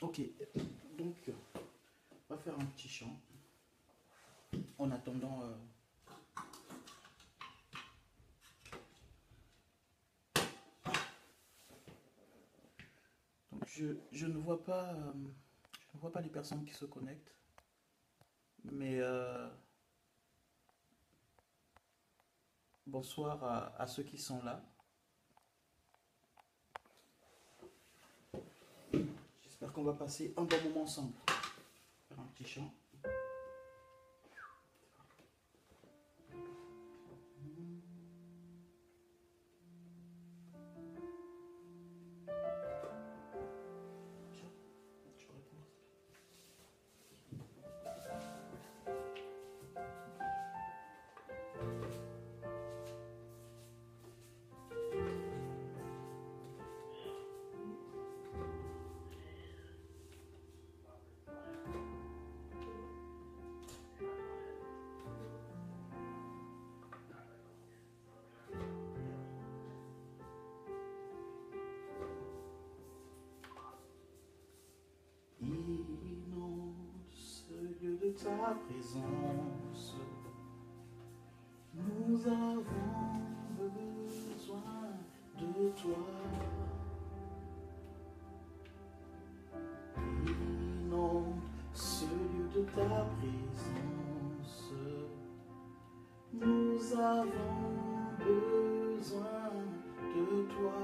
Ok, donc on va faire un petit chant en attendant. Donc je ne vois pas, je ne vois pas les personnes qui se connectent, mais bonsoir à ceux qui sont là. J'espère qu'on va passer un bon moment ensemble. Faire un petit chant. Inonde ce lieu de ta présence. Nous avons besoin de toi. Inonde ce lieu de ta présence. Nous avons besoin de toi.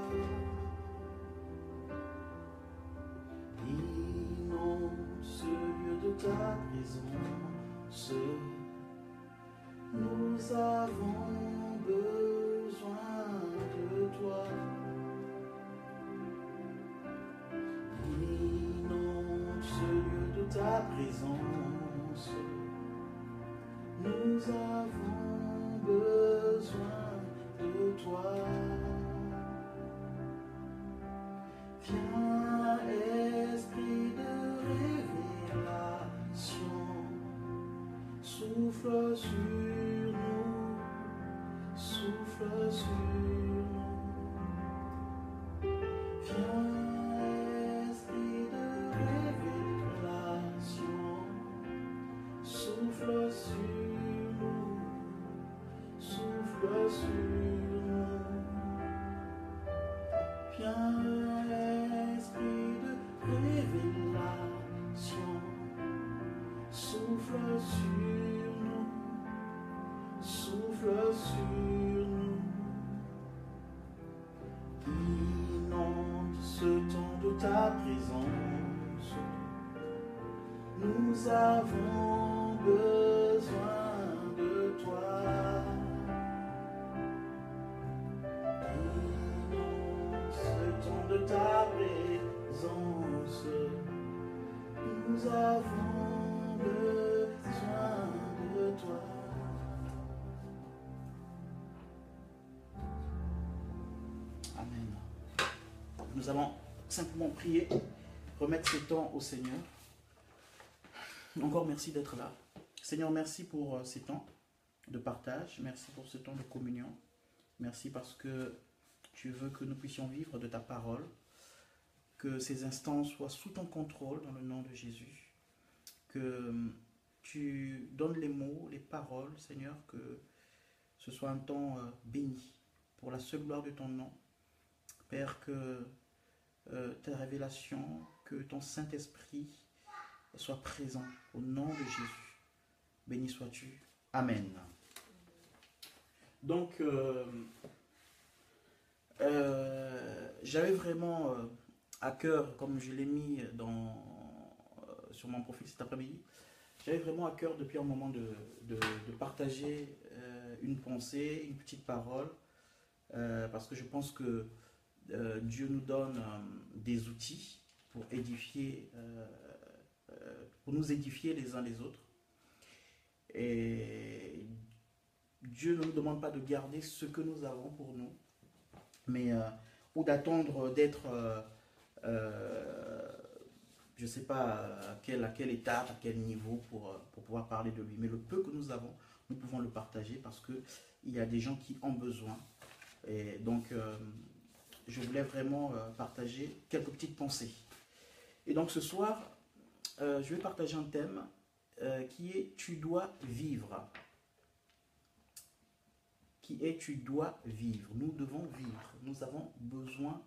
Inonde ce lieu de ta présence. Nous avons besoin de toi. Inonde ce lieu de ta présence. Nous avons besoin de toi. Viens, esprit de révélation, souffle sur nous, souffle sur nous. Viens, esprit de révélation, souffle sur nous, souffle sur nous. Viens, esprit de révélation, souffle sur nous, souffle sur nous. Inonde ce temps de ta présence. Nous avons besoin de toi. Inonde ce temps de ta présence. Nous avons besoin de toi. Amen. Nous allons simplement prier, remettre ce temps au Seigneur. Encore merci d'être là. Seigneur, merci pour ces temps de partage. Merci pour ce temps de communion. Merci parce que tu veux que nous puissions vivre de ta parole. Que ces instants soient sous ton contrôle dans le nom de Jésus. Que tu donnes les mots, les paroles, Seigneur, que ce soit un temps béni pour la seule gloire de ton nom. Père, que tes révélations, que ton Saint-Esprit soit présent au nom de Jésus. Béni sois-tu. Amen. Donc, j'avais vraiment à cœur, comme je l'ai mis sur mon profil cet après-midi, j'avais vraiment à cœur depuis un moment de partager une pensée, une petite parole, parce que je pense que Dieu nous donne des outils pour édifier, pour nous édifier les uns les autres. Et Dieu ne nous demande pas de garder ce que nous avons pour nous, mais ou d'attendre d'être, je ne sais pas à quelle étape, à quel niveau pour pouvoir parler de lui. Mais le peu que nous avons, nous pouvons le partager parce qu'il y a des gens qui ont besoin. Et donc, je voulais vraiment partager quelques petites pensées. Et donc ce soir, je vais partager un thème qui est tu dois vivre. Qui est tu dois vivre. Nous devons vivre. Nous avons besoin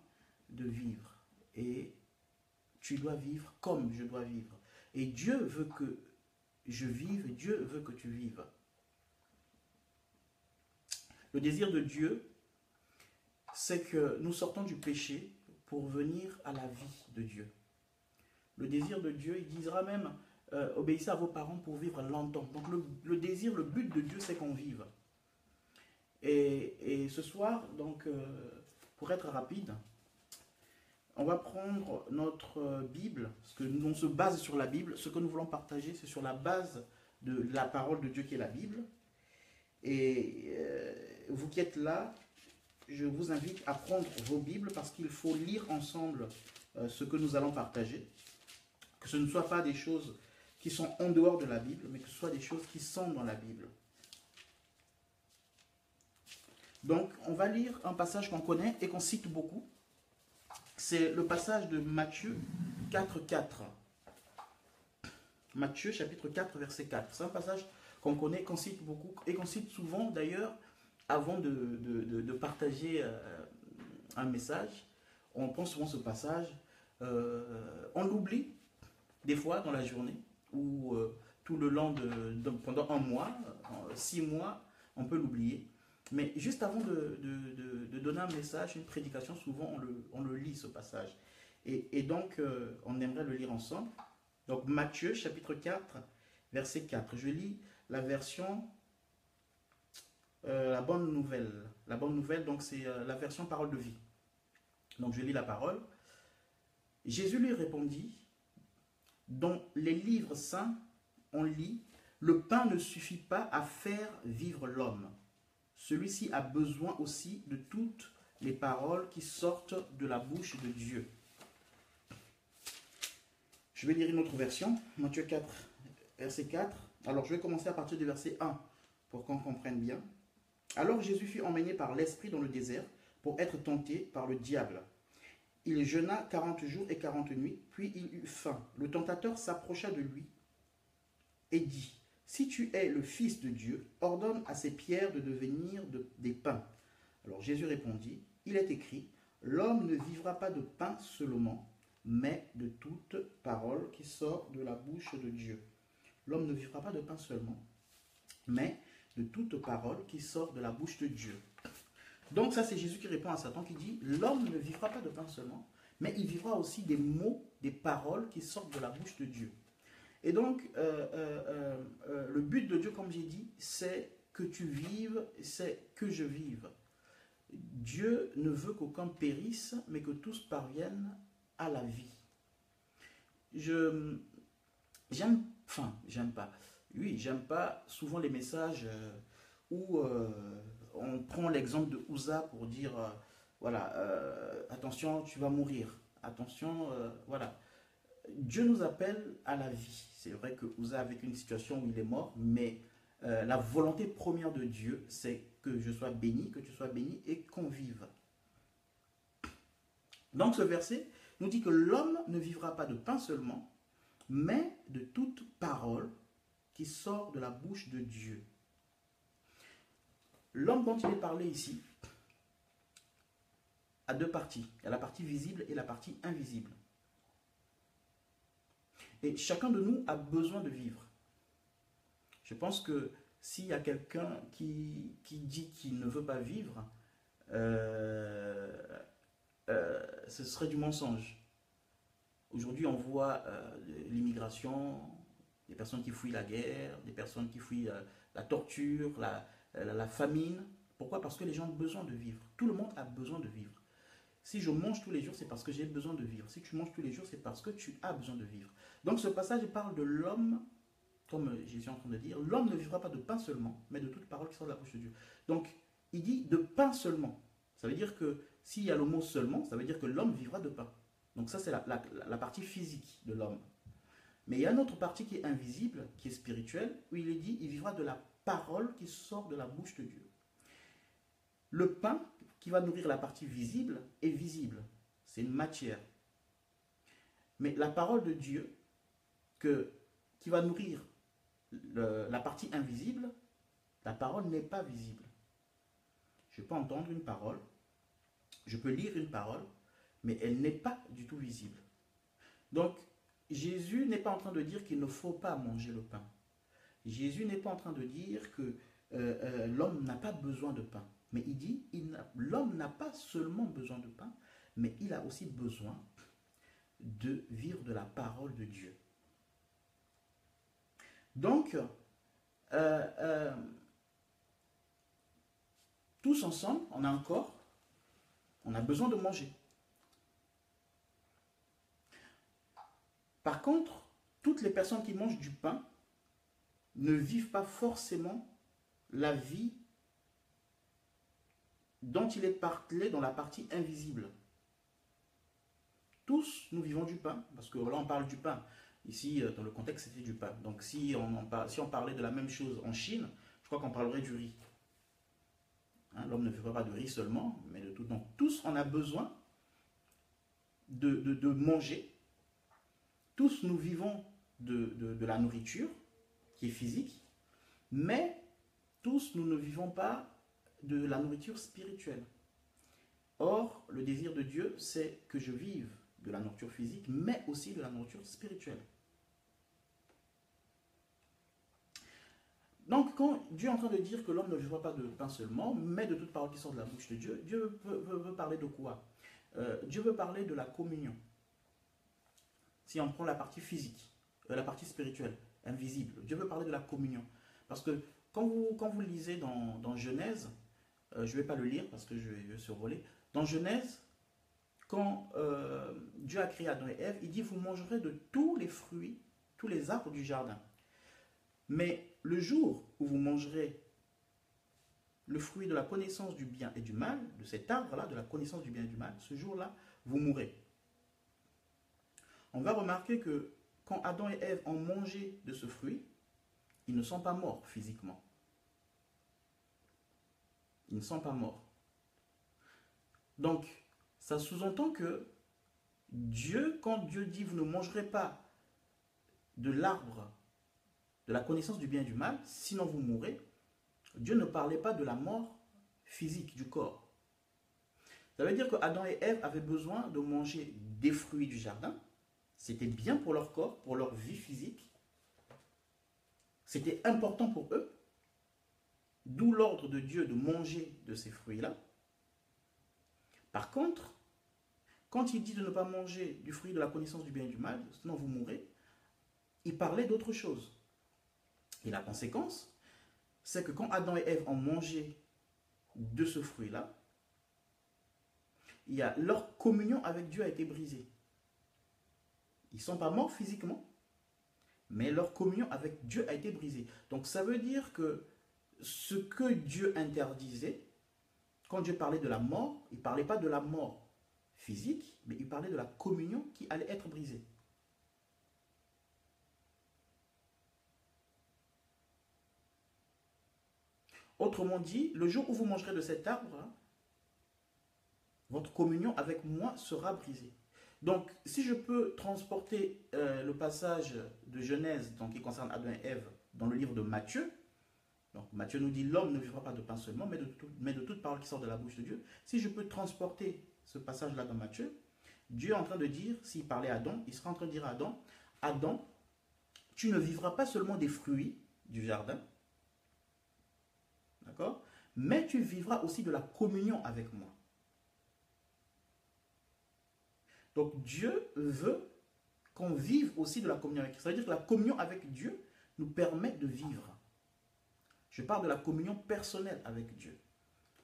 de vivre. Et tu dois vivre comme je dois vivre. Et Dieu veut que je vive, Dieu veut que tu vives. Le désir de Dieu, c'est que nous sortons du péché pour venir à la vie de Dieu. Le désir de Dieu, il dira même, obéissez à vos parents pour vivre longtemps. Donc le désir, le but de Dieu, c'est qu'on vive. Et ce soir, donc, pour être rapide, on va prendre notre Bible, parce que nous on se base sur la Bible. Ce que nous voulons partager, c'est sur la base de la parole de Dieu qui est la Bible. Et vous qui êtes là, je vous invite à prendre vos Bibles parce qu'il faut lire ensemble ce que nous allons partager. Que ce ne soit pas des choses qui sont en dehors de la Bible, mais que ce soit des choses qui sont dans la Bible. Donc, on va lire un passage qu'on connaît et qu'on cite beaucoup. C'est le passage de Matthieu 4:4. Matthieu chapitre 4, verset 4. C'est un passage qu'on connaît, qu'on cite beaucoup et qu'on cite souvent d'ailleurs avant de partager un message. On prend souvent ce passage. On l'oublie des fois dans la journée ou tout le long pendant un mois, 6 mois, on peut l'oublier. Mais juste avant de donner un message, une prédication, souvent on le lit ce passage. Et donc, on aimerait le lire ensemble. Donc, Matthieu, chapitre 4, verset 4. Je lis la version, la bonne nouvelle. La bonne nouvelle, donc c'est la version parole de vie. Donc, je lis la parole. Jésus lui répondit, dans les livres saints, on lit, le pain ne suffit pas à faire vivre l'homme. Celui-ci a besoin aussi de toutes les paroles qui sortent de la bouche de Dieu. Je vais lire une autre version, Matthieu 4, verset 4. Alors, je vais commencer à partir du verset 1 pour qu'on comprenne bien. Alors, Jésus fut emmené par l'Esprit dans le désert pour être tenté par le diable. Il jeûna 40 jours et 40 nuits, puis il eut faim. Le tentateur s'approcha de lui et dit, « Si tu es le Fils de Dieu, ordonne à ces pierres de devenir des pains. » Alors Jésus répondit, « Il est écrit, l'homme ne vivra pas de pain seulement, mais de toute parole qui sort de la bouche de Dieu. » L'homme ne vivra pas de pain seulement, mais de toute parole qui sort de la bouche de Dieu. Donc ça c'est Jésus qui répond à Satan qui dit, l'homme ne vivra pas de pain seulement, mais il vivra aussi des mots, des paroles qui sortent de la bouche de Dieu. Et donc, le but de Dieu, comme j'ai dit, c'est que tu vives, c'est que je vive. Dieu ne veut qu'aucun périsse, mais que tous parviennent à la vie. J'aime pas souvent les messages où on prend l'exemple de Uza pour dire, attention, tu vas mourir. Attention, voilà. Dieu nous appelle à la vie. C'est vrai que Uza a vécu une situation où il est mort, mais la volonté première de Dieu, c'est que je sois béni, que tu sois béni et qu'on vive. Donc ce verset nous dit que l'homme ne vivra pas de pain seulement, mais de toute parole qui sort de la bouche de Dieu. L'homme dont il est parlé ici a deux parties. Il y a la partie visible et la partie invisible. Et chacun de nous a besoin de vivre. Je pense que s'il y a quelqu'un qui dit qu'il ne veut pas vivre, ce serait du mensonge. Aujourd'hui, on voit l'immigration, des personnes qui fuient la guerre, des personnes qui fuient la torture, la famine. Pourquoi? Parce que les gens ont besoin de vivre. Tout le monde a besoin de vivre. Si je mange tous les jours, c'est parce que j'ai besoin de vivre. Si tu manges tous les jours, c'est parce que tu as besoin de vivre. Donc ce passage parle de l'homme, comme Jésus est en train de dire, l'homme ne vivra pas de pain seulement, mais de toute parole qui sort de la bouche de Dieu. Donc il dit de pain seulement. Ça veut dire que s'il y a le mot seulement, ça veut dire que l'homme vivra de pain. Donc ça c'est la partie physique de l'homme. Mais il y a une autre partie qui est invisible, qui est spirituelle, où il est dit, il vivra de la parole qui sort de la bouche de Dieu. Le pain qui va nourrir la partie visible est visible. C'est une matière. Mais la parole de Dieu qui va nourrir la partie invisible, la parole n'est pas visible. Je peux entendre une parole, je peux lire une parole, mais elle n'est pas du tout visible. Donc, Jésus n'est pas en train de dire qu'il ne faut pas manger le pain. Jésus n'est pas en train de dire que l'homme n'a pas besoin de pain. Mais il dit, l'homme n'a pas seulement besoin de pain, mais il a aussi besoin de vivre de la parole de Dieu. Donc, tous ensemble, on a un corps, on a besoin de manger. Par contre, toutes les personnes qui mangent du pain ne vivent pas forcément la vie dont il est parlé dans la partie invisible. Tous, nous vivons du pain, parce que là, on parle du pain. Ici, dans le contexte, c'était du pain. Donc, si on parlait de la même chose en Chine, je crois qu'on parlerait du riz. Hein, l'homme ne vivrait pas de riz seulement, mais de tout. Donc, tous, on a besoin de manger. Tous, nous vivons de la nourriture, qui est physique, mais tous, nous ne vivons pas de la nourriture spirituelle. Or, le désir de Dieu, c'est que je vive de la nourriture physique, mais aussi de la nourriture spirituelle. Donc, quand Dieu est en train de dire que l'homme ne vivra pas de pain seulement, mais de toute parole qui sort de la bouche de Dieu, Dieu veut parler de quoi? Dieu veut parler de la communion. Si on prend la partie physique, la partie spirituelle, invisible, Dieu veut parler de la communion. Parce que quand vous lisez dans Genèse, je ne vais pas le lire parce que je vais survoler, dans Genèse, quand Dieu a créé Adam et Ève, il dit, vous mangerez de tous les fruits, tous les arbres du jardin. Mais le jour où vous mangerez le fruit de la connaissance du bien et du mal, de cet arbre-là, de la connaissance du bien et du mal, ce jour-là, vous mourrez. On va remarquer que quand Adam et Ève ont mangé de ce fruit, ils ne sont pas morts physiquement. Ils ne sont pas morts. Donc, ça sous-entend que Dieu, quand Dieu dit, vous ne mangerez pas de l'arbre de la connaissance du bien et du mal, sinon vous mourrez, Dieu ne parlait pas de la mort physique du corps. Ça veut dire que Adam et Ève avaient besoin de manger des fruits du jardin. C'était bien pour leur corps, pour leur vie physique. C'était important pour eux. D'où l'ordre de Dieu de manger de ces fruits-là. Par contre, quand il dit de ne pas manger du fruit de la connaissance du bien et du mal, sinon vous mourrez, il parlait d'autre chose. Et la conséquence, c'est que quand Adam et Ève ont mangé de ce fruit-là, leur communion avec Dieu a été brisée. Ils ne sont pas morts physiquement, mais leur communion avec Dieu a été brisée. Donc ça veut dire que ce que Dieu interdisait, quand Dieu parlait de la mort, il ne parlait pas de la mort physique, mais il parlait de la communion qui allait être brisée. Autrement dit, le jour où vous mangerez de cet arbre, votre communion avec moi sera brisée. Donc, si je peux transporter le passage de Genèse, donc, qui concerne Adam et Ève, dans le livre de Matthieu, donc Matthieu nous dit l'homme ne vivra pas de pain seulement, mais de toute parole qui sort de la bouche de Dieu. Si je peux transporter ce passage-là dans Matthieu, Dieu est en train de dire, s'il parlait à Adam, il sera en train de dire à Adam, Adam, tu ne vivras pas seulement des fruits du jardin, d'accord, mais tu vivras aussi de la communion avec moi. Donc Dieu veut qu'on vive aussi de la communion avec lui. Ça veut dire que la communion avec Dieu nous permet de vivre. Je parle de la communion personnelle avec Dieu,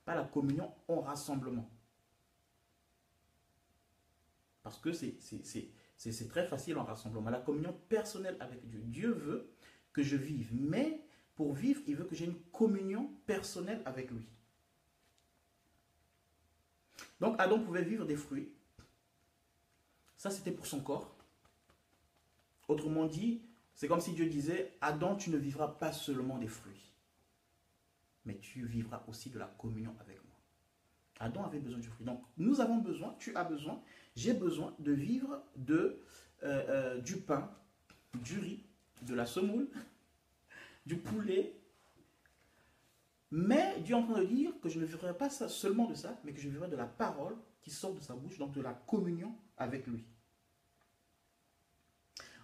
pas la communion en rassemblement. Parce que c'est très facile en rassemblement. La communion personnelle avec Dieu. Dieu veut que je vive, mais pour vivre, il veut que j'ai une communion personnelle avec lui. Donc Adam pouvait vivre des fruits. Ça, c'était pour son corps. Autrement dit, c'est comme si Dieu disait, Adam, tu ne vivras pas seulement des fruits, mais tu vivras aussi de la communion avec moi. Adam avait besoin du fruit. Donc, nous avons besoin, tu as besoin, j'ai besoin de vivre de du pain, du riz, de la semoule, du poulet. Mais Dieu est en train de dire que je ne vivrai pas seulement de ça, mais que je vivrai de la parole qui sort de sa bouche, donc de la communion avec lui.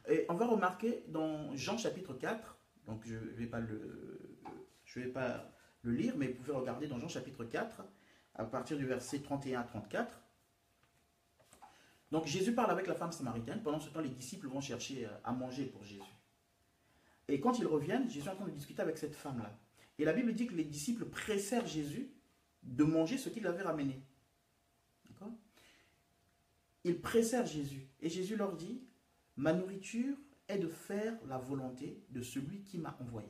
Et on va remarquer dans Jean chapitre 4, donc je ne vais pas le lire, mais vous pouvez regarder dans Jean chapitre 4, à partir du verset 31 à 34. Donc Jésus parle avec la femme samaritaine. Pendant ce temps, les disciples vont chercher à manger pour Jésus. Et quand ils reviennent, Jésus est en train de discuter avec cette femme-là. Et la Bible dit que les disciples pressèrent Jésus de manger ce qu'il avait ramené. D'accord? Ils pressèrent Jésus. Et Jésus leur dit, ma nourriture est de faire la volonté de celui qui m'a envoyé.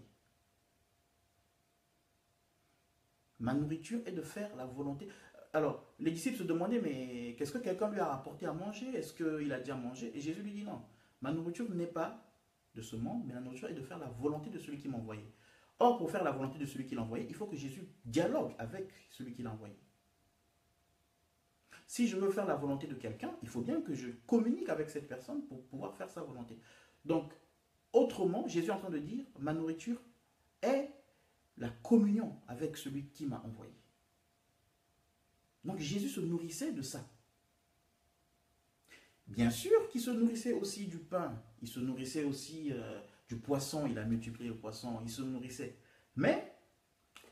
Ma nourriture est de faire la volonté. Alors, les disciples se demandaient, mais qu'est-ce que quelqu'un lui a rapporté à manger? Est-ce qu'il a déjà mangé? Et Jésus lui dit non. Ma nourriture n'est pas de ce monde, mais la nourriture est de faire la volonté de celui qui m'a envoyé. Or, pour faire la volonté de celui qui l'a envoyé, il faut que Jésus dialogue avec celui qui l'a envoyé. Si je veux faire la volonté de quelqu'un, il faut bien que je communique avec cette personne pour pouvoir faire sa volonté. Donc, autrement, Jésus est en train de dire, ma nourriture est la communion avec celui qui m'a envoyé. Donc Jésus se nourrissait de ça. Bien sûr qu'il se nourrissait aussi du pain, il se nourrissait aussi du poisson, il a multiplié le poisson, il se nourrissait. Mais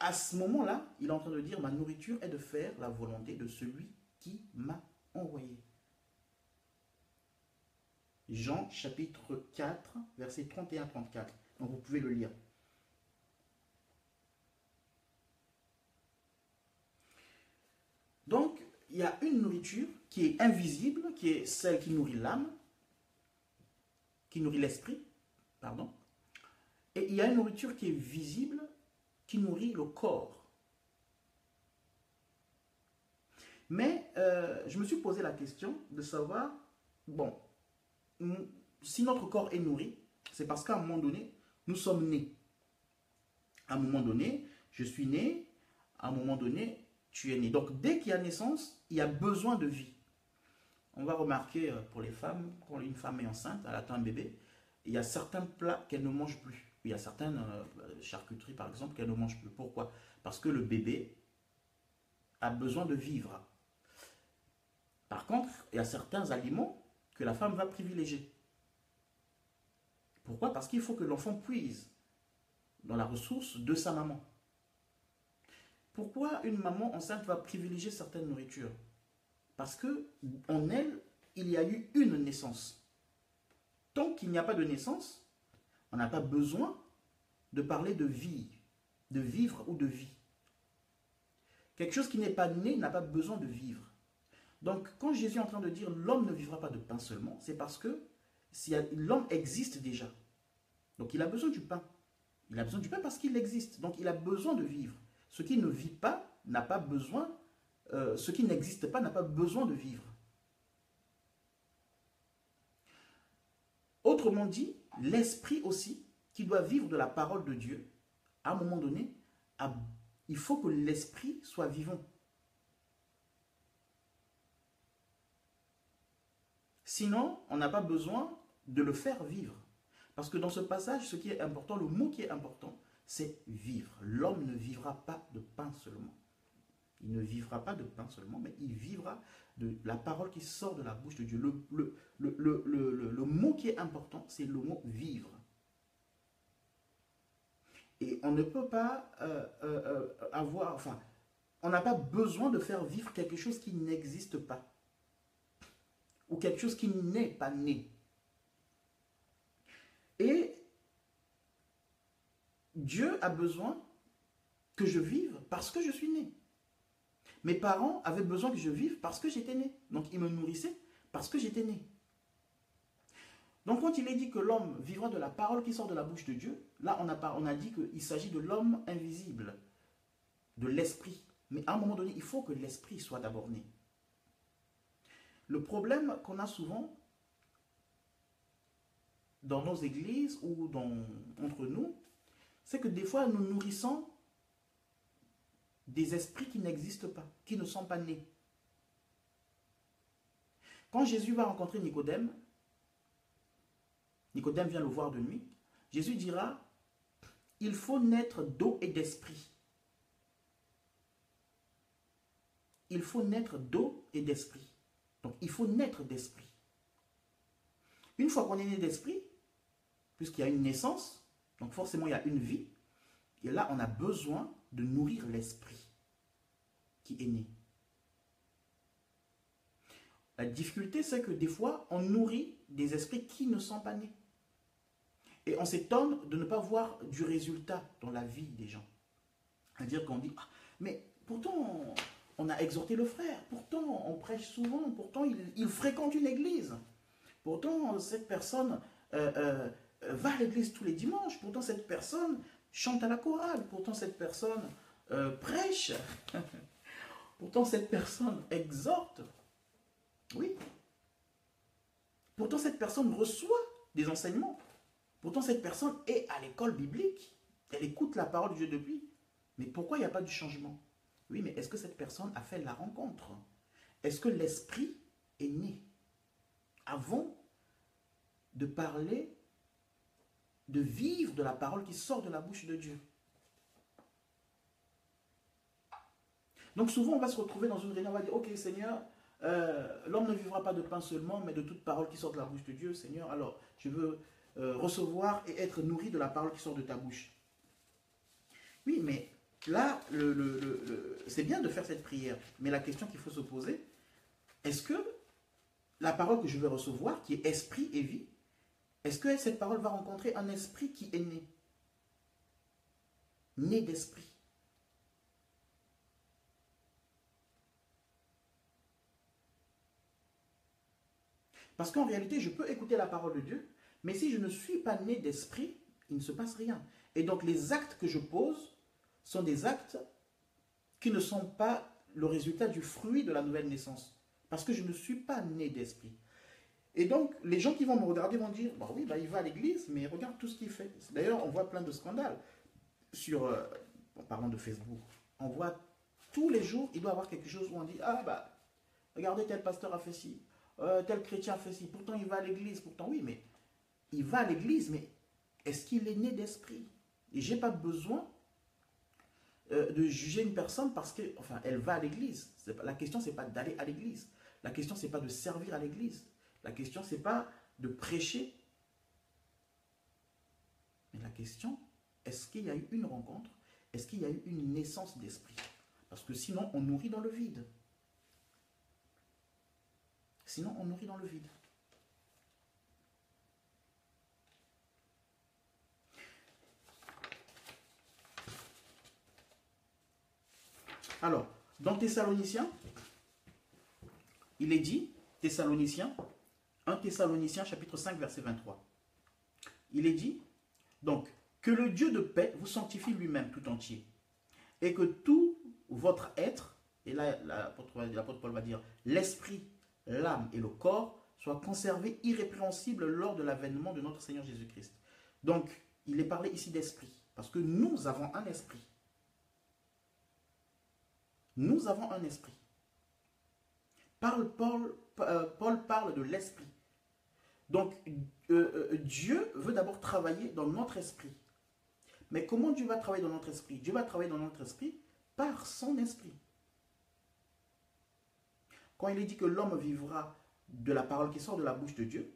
à ce moment-là, il est en train de dire, ma nourriture est de faire la volonté de celui qui m'a envoyé. Jean chapitre 4, versets 31-34. Donc vous pouvez le lire. Donc, il y a une nourriture qui est invisible, qui est celle qui nourrit l'âme, qui nourrit l'esprit, pardon. Et il y a une nourriture qui est visible, qui nourrit le corps. Mais je me suis posé la question de savoir, bon, si notre corps est nourri, c'est parce qu'à un moment donné, nous sommes nés. À un moment donné, je suis né, à un moment donné, tu es né. Donc, dès qu'il y a naissance, il y a besoin de vie. On va remarquer pour les femmes, quand une femme est enceinte, elle attend un bébé, il y a certains plats qu'elle ne mange plus. Il y a certaines charcuteries, par exemple, qu'elle ne mange plus. Pourquoi? Parce que le bébé a besoin de vivre. Par contre, il y a certains aliments que la femme va privilégier. Pourquoi? Parce qu'il faut que l'enfant puise dans la ressource de sa maman. Pourquoi une maman enceinte va privilégier certaines nourritures? Parce que en elle, il y a eu une naissance. Tant qu'il n'y a pas de naissance, on n'a pas besoin de parler de vie, de vivre ou de vie. Quelque chose qui n'est pas né n'a pas besoin de vivre. Donc, quand Jésus est en train de dire l'homme ne vivra pas de pain seulement, c'est parce que l'homme existe déjà. Donc, il a besoin du pain. Il a besoin du pain parce qu'il existe. Donc, il a besoin de vivre. Ce qui ne vit pas n'a pas besoin, ce qui n'existe pas n'a pas besoin de vivre. Autrement dit, l'esprit aussi, qui doit vivre de la parole de Dieu, à un moment donné, il faut que l'esprit soit vivant. Sinon, on n'a pas besoin de le faire vivre. Parce que dans ce passage, ce qui est important, le mot qui est important, c'est vivre. L'homme ne vivra pas de pain seulement. Il ne vivra pas de pain seulement, mais il vivra de la parole qui sort de la bouche de Dieu. Le mot qui est important, c'est le mot vivre. Et on ne peut pas on n'a pas besoin de faire vivre quelque chose qui n'existe pas. Ou quelque chose qui n'est pas né. Et Dieu a besoin que je vive parce que je suis né. Mes parents avaient besoin que je vive parce que j'étais né. Donc ils me nourrissaient parce que j'étais né. Donc quand il est dit que l'homme vivra de la parole qui sort de la bouche de Dieu, là on a dit qu'il s'agit de l'homme invisible, de l'esprit. Mais à un moment donné, il faut que l'esprit soit d'abord né. Le problème qu'on a souvent dans nos églises ou entre nous, c'est que des fois nous nourrissons des esprits qui n'existent pas, qui ne sont pas nés. Quand Jésus va rencontrer Nicodème, Nicodème vient le voir de nuit. Jésus dira, il faut naître d'eau et d'esprit. Il faut naître d'eau et d'esprit. Donc, il faut naître d'esprit. Une fois qu'on est né d'esprit, puisqu'il y a une naissance, donc forcément il y a une vie, et là on a besoin de nourrir l'esprit qui est né. La difficulté, c'est que des fois, on nourrit des esprits qui ne sont pas nés. Et on s'étonne de ne pas voir du résultat dans la vie des gens. C'est-à-dire qu'on dit, ah, mais pourtant, on a exhorté le frère, pourtant, on prêche souvent, pourtant, il fréquente une église. Pourtant, cette personne va à l'église tous les dimanches. Pourtant, cette personne chante à la chorale. Pourtant, cette personne prêche. Pourtant, cette personne exhorte. Oui. Pourtant, cette personne reçoit des enseignements. Pourtant, cette personne est à l'école biblique. Elle écoute la parole de Dieu depuis. Mais pourquoi il n'y a pas de changement? Oui, mais est-ce que cette personne a fait la rencontre? Est-ce que l'esprit est né avant de parler, de vivre de la parole qui sort de la bouche de Dieu? Donc souvent, on va se retrouver dans une réunion, on va dire, ok Seigneur, l'homme ne vivra pas de pain seulement, mais de toute parole qui sort de la bouche de Dieu. Seigneur, alors je veux recevoir et être nourri de la parole qui sort de ta bouche. Oui, mais là, c'est bien de faire cette prière, mais la question qu'il faut se poser, est-ce que la parole que je vais recevoir, qui est esprit et vie, est-ce que cette parole va rencontrer un esprit qui est né? Né d'esprit. Parce qu'en réalité, je peux écouter la parole de Dieu, mais si je ne suis pas né d'esprit, il ne se passe rien. Et donc les actes que je pose sont des actes qui ne sont pas le résultat du fruit de la nouvelle naissance. Parce que je ne suis pas né d'esprit. Et donc, les gens qui vont me regarder vont dire, bah oui, bah, il va à l'église, mais regarde tout ce qu'il fait. D'ailleurs, on voit plein de scandales sur, en parlant de Facebook, on voit tous les jours, il doit y avoir quelque chose où on dit, ah bah, regardez, tel pasteur a fait ci, tel chrétien a fait ci, pourtant il va à l'église, pourtant oui, mais il va à l'église, mais est-ce qu'il est né d'esprit? Et je n'ai pas besoin de juger une personne parce que, enfin, elle va à l'église. La question, ce n'est pas d'aller à l'église. La question, ce n'est pas de servir à l'église. La question, ce n'est pas de prêcher. Mais la question, est-ce qu'il y a eu une rencontre? Est-ce qu'il y a eu une naissance d'esprit? Parce que sinon, on nourrit dans le vide. Sinon, on nourrit dans le vide. Alors, dans Thessaloniciens, il est dit, Thessaloniciens, 1 Thessaloniciens chapitre 5 verset 23. Il est dit, donc, que le Dieu de paix vous sanctifie lui-même tout entier, et que tout votre être, et là l'apôtre Paul va dire, l'esprit, l'âme et le corps, soient conservés irrépréhensibles lors de l'avènement de notre Seigneur Jésus-Christ. Donc, il est parlé ici d'esprit, parce que nous avons un esprit. Nous avons un esprit. Paul parle de l'esprit. Donc, Dieu veut d'abord travailler dans notre esprit. Mais comment Dieu va travailler dans notre esprit? Dieu va travailler dans notre esprit par son esprit. Quand il est dit que l'homme vivra de la parole qui sort de la bouche de Dieu,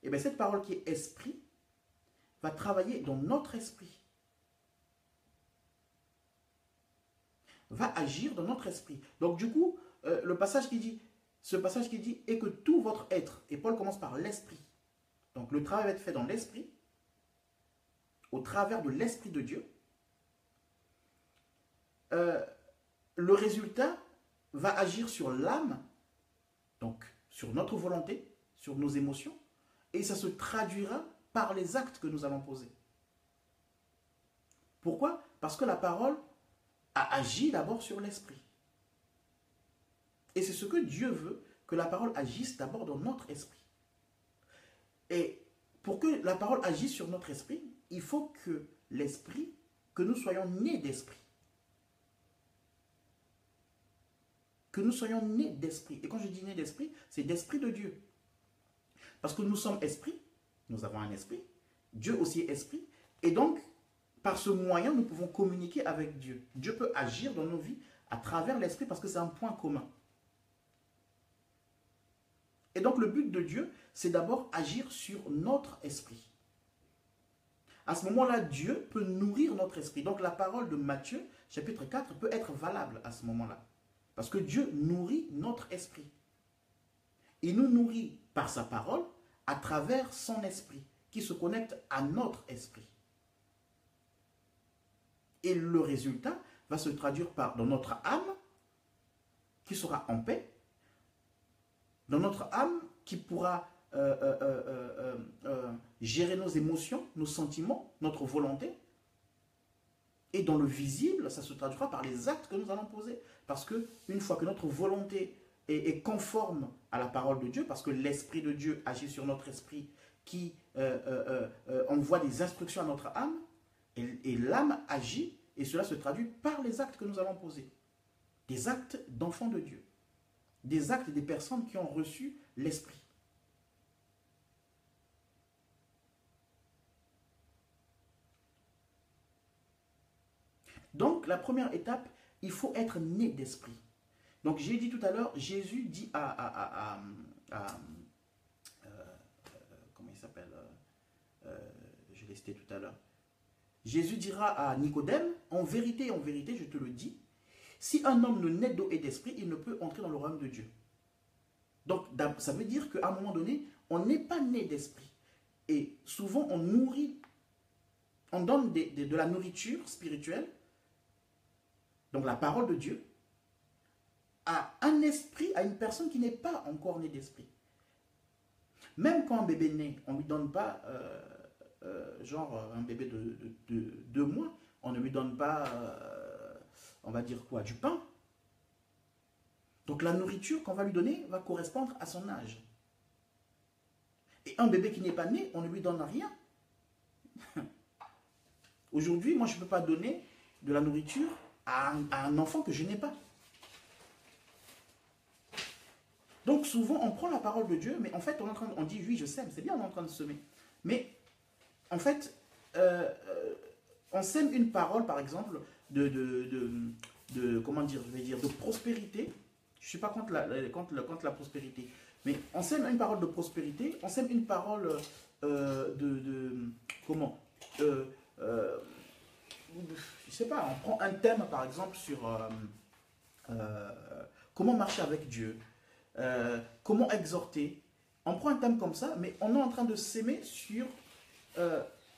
et bien cette parole qui est esprit va travailler dans notre esprit. Va agir dans notre esprit. Donc du coup, ce passage qui dit, et que tout votre être, et Paul commence par l'esprit. Donc le travail va être fait dans l'esprit, au travers de l'esprit de Dieu. Le résultat va agir sur l'âme, donc sur notre volonté, sur nos émotions, et ça se traduira par les actes que nous allons poser. Pourquoi? Parce que la parole a agi d'abord sur l'esprit. Et c'est ce que Dieu veut, que la parole agisse d'abord dans notre esprit. Et pour que la parole agisse sur notre esprit, il faut que l'esprit, que nous soyons nés d'esprit. Que nous soyons nés d'esprit. Et quand je dis nés d'esprit, c'est d'esprit de Dieu. Parce que nous sommes esprit, Nous avons un esprit. Dieu aussi est esprit. Et donc, par ce moyen, nous pouvons communiquer avec Dieu. Dieu peut agir dans nos vies à travers l'esprit parce que c'est un point commun. Et donc, le but de Dieu, c'est d'abord agir sur notre esprit. À ce moment-là, Dieu peut nourrir notre esprit. Donc, la parole de Matthieu, chapitre 4, peut être valable à ce moment-là. Parce que Dieu nourrit notre esprit. Il nous nourrit par sa parole à travers son esprit, qui se connecte à notre esprit. Et le résultat va se traduire dans notre âme, qui sera en paix, dans notre âme qui pourra gérer nos émotions, nos sentiments, notre volonté. Et dans le visible, ça se traduira par les actes que nous allons poser. Parce qu'une fois que notre volonté est conforme à la parole de Dieu, parce que l'Esprit de Dieu agit sur notre esprit, qui envoie des instructions à notre âme, et l'âme agit, et cela se traduit par les actes que nous allons poser. Des actes d'enfants de Dieu. Des actes des personnes qui ont reçu l'Esprit. Donc, la première étape, il faut être né d'esprit. Donc, j'ai dit tout à l'heure, Jésus dit comment il s'appelle je l'ai cité tout à l'heure. Jésus dira à Nicodème, en vérité, je te le dis, si un homme ne naît d'eau et d'esprit, il ne peut entrer dans le royaume de Dieu. Donc, ça veut dire qu'à un moment donné, on n'est pas né d'esprit. Et souvent, on nourrit, on donne de la nourriture spirituelle, donc la parole de Dieu, à un esprit, à une personne qui n'est pas encore née d'esprit. Même quand un bébé naît, on ne lui donne pas, genre un bébé de 2 mois, on ne lui donne pas, on va dire quoi, du pain. Donc la nourriture qu'on va lui donner va correspondre à son âge. Et un bébé qui n'est pas né, on ne lui donne rien. Aujourd'hui, moi je ne peux pas donner de la nourriture à un enfant que je n'ai pas. Donc souvent on prend la parole de Dieu, mais en fait on dit oui je sème, c'est bien, on est en train de semer. Mais en fait, on sème une parole par exemple comment dire, je vais dire, de prospérité. Je ne suis pas contre la prospérité, mais on sème une parole de prospérité, on sème une parole comment je sais pas, on prend un thème par exemple sur comment marcher avec Dieu, comment exhorter. On prend un thème comme ça, mais on est en train de s'aimer sur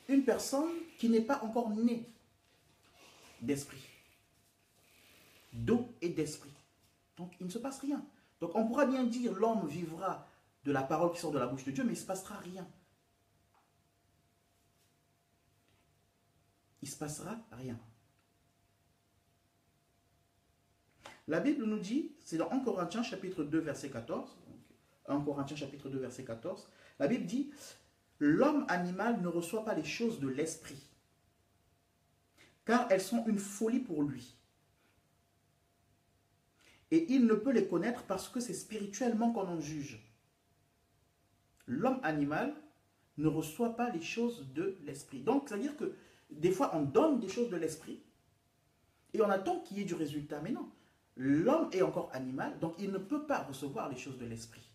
une personne qui n'est pas encore née d'esprit, d'eau et d'esprit. Donc il ne se passe rien. Donc on pourra bien dire l'homme vivra de la parole qui sort de la bouche de Dieu, mais il ne se passera rien. Il ne se passera rien. La Bible nous dit, c'est dans 1 Corinthiens chapitre 2 verset 14, 1 Corinthiens chapitre 2 verset 14, la Bible dit, l'homme animal ne reçoit pas les choses de l'esprit, car elles sont une folie pour lui. Et il ne peut les connaître parce que c'est spirituellement qu'on en juge. L'homme animal ne reçoit pas les choses de l'esprit. Donc, c'est-à-dire que des fois, on donne des choses de l'esprit et on attend qu'il y ait du résultat. Mais non, l'homme est encore animal, donc il ne peut pas recevoir les choses de l'esprit.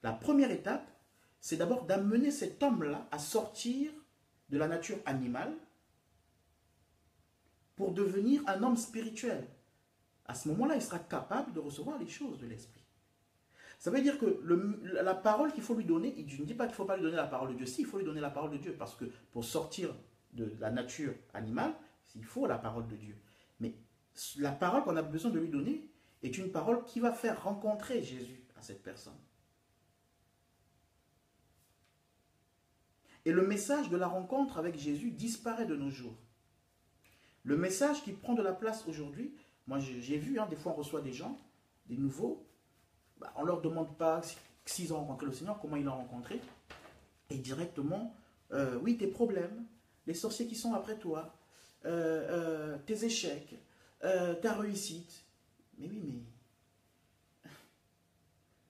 La première étape, c'est d'abord d'amener cet homme-là à sortir de la nature animale pour devenir un homme spirituel. À ce moment-là, il sera capable de recevoir les choses de l'esprit. Ça veut dire que la parole qu'il faut lui donner, je ne dis pas qu'il ne faut pas lui donner la parole de Dieu. Si, il faut lui donner la parole de Dieu, parce que pour sortir de la nature animale, il faut la parole de Dieu. Mais la parole qu'on a besoin de lui donner est une parole qui va faire rencontrer Jésus à cette personne. Et le message de la rencontre avec Jésus disparaît de nos jours. Le message qui prend de la place aujourd'hui, moi j'ai vu, des fois on reçoit des gens, des nouveaux, on ne leur demande pas s'ils ont rencontré le Seigneur, comment ils l'ont rencontré, et directement, oui, tes problèmes, les sorciers qui sont après toi, tes échecs, ta réussite, mais oui, mais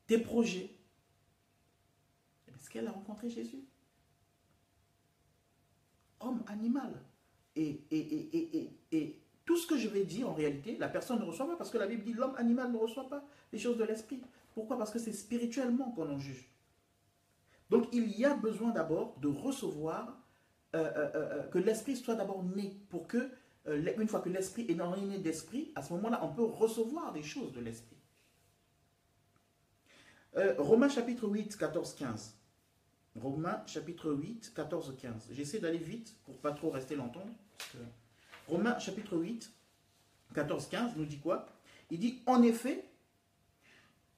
tes projets. Est-ce qu'elle a rencontré Jésus? homme animal. Et tout ce que je vais dire, en réalité, la personne ne reçoit pas parce que la Bible dit l'homme animal ne reçoit pas les choses de l'esprit. Pourquoi? Parce que c'est spirituellement qu'on en juge. Donc, il y a besoin d'abord de recevoir, que l'esprit soit d'abord né pour que, une fois que l'esprit est né d'esprit, à ce moment-là, on peut recevoir des choses de l'esprit. Romains chapitre 8, 14, 15. Romains chapitre 8, 14, 15. J'essaie d'aller vite pour ne pas trop rester longtemps. Romains chapitre 8, 14, 15 nous dit quoi? Il dit, en effet,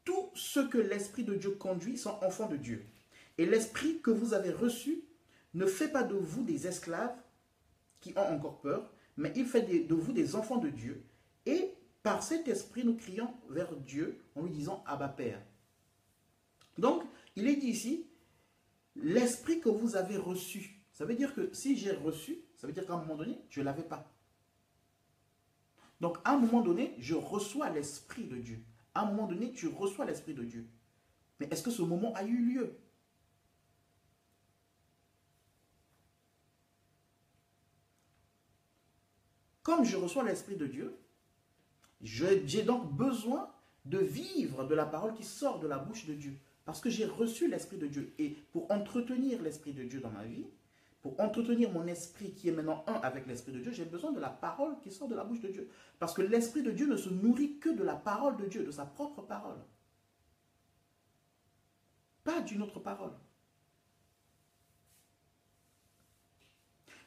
tous ceux que l'Esprit de Dieu conduit sont enfants de Dieu. Et l'Esprit que vous avez reçu ne fait pas de vous des esclaves qui ont encore peur, mais il fait de vous des enfants de Dieu. Et par cet Esprit, nous crions vers Dieu en lui disant, Abba Père. Donc, il est dit ici, l'Esprit que vous avez reçu. Ça veut dire que si j'ai reçu, ça veut dire qu'à un moment donné, je ne l'avais pas. Donc, à un moment donné, je reçois l'Esprit de Dieu. À un moment donné, tu reçois l'Esprit de Dieu. Mais est-ce que ce moment a eu lieu? Comme je reçois l'Esprit de Dieu, j'ai donc besoin de vivre de la parole qui sort de la bouche de Dieu. Parce que j'ai reçu l'Esprit de Dieu. Et pour entretenir l'Esprit de Dieu dans ma vie, pour entretenir mon esprit qui est maintenant un avec l'Esprit de Dieu, j'ai besoin de la parole qui sort de la bouche de Dieu. Parce que l'Esprit de Dieu ne se nourrit que de la parole de Dieu, de sa propre parole. Pas d'une autre parole.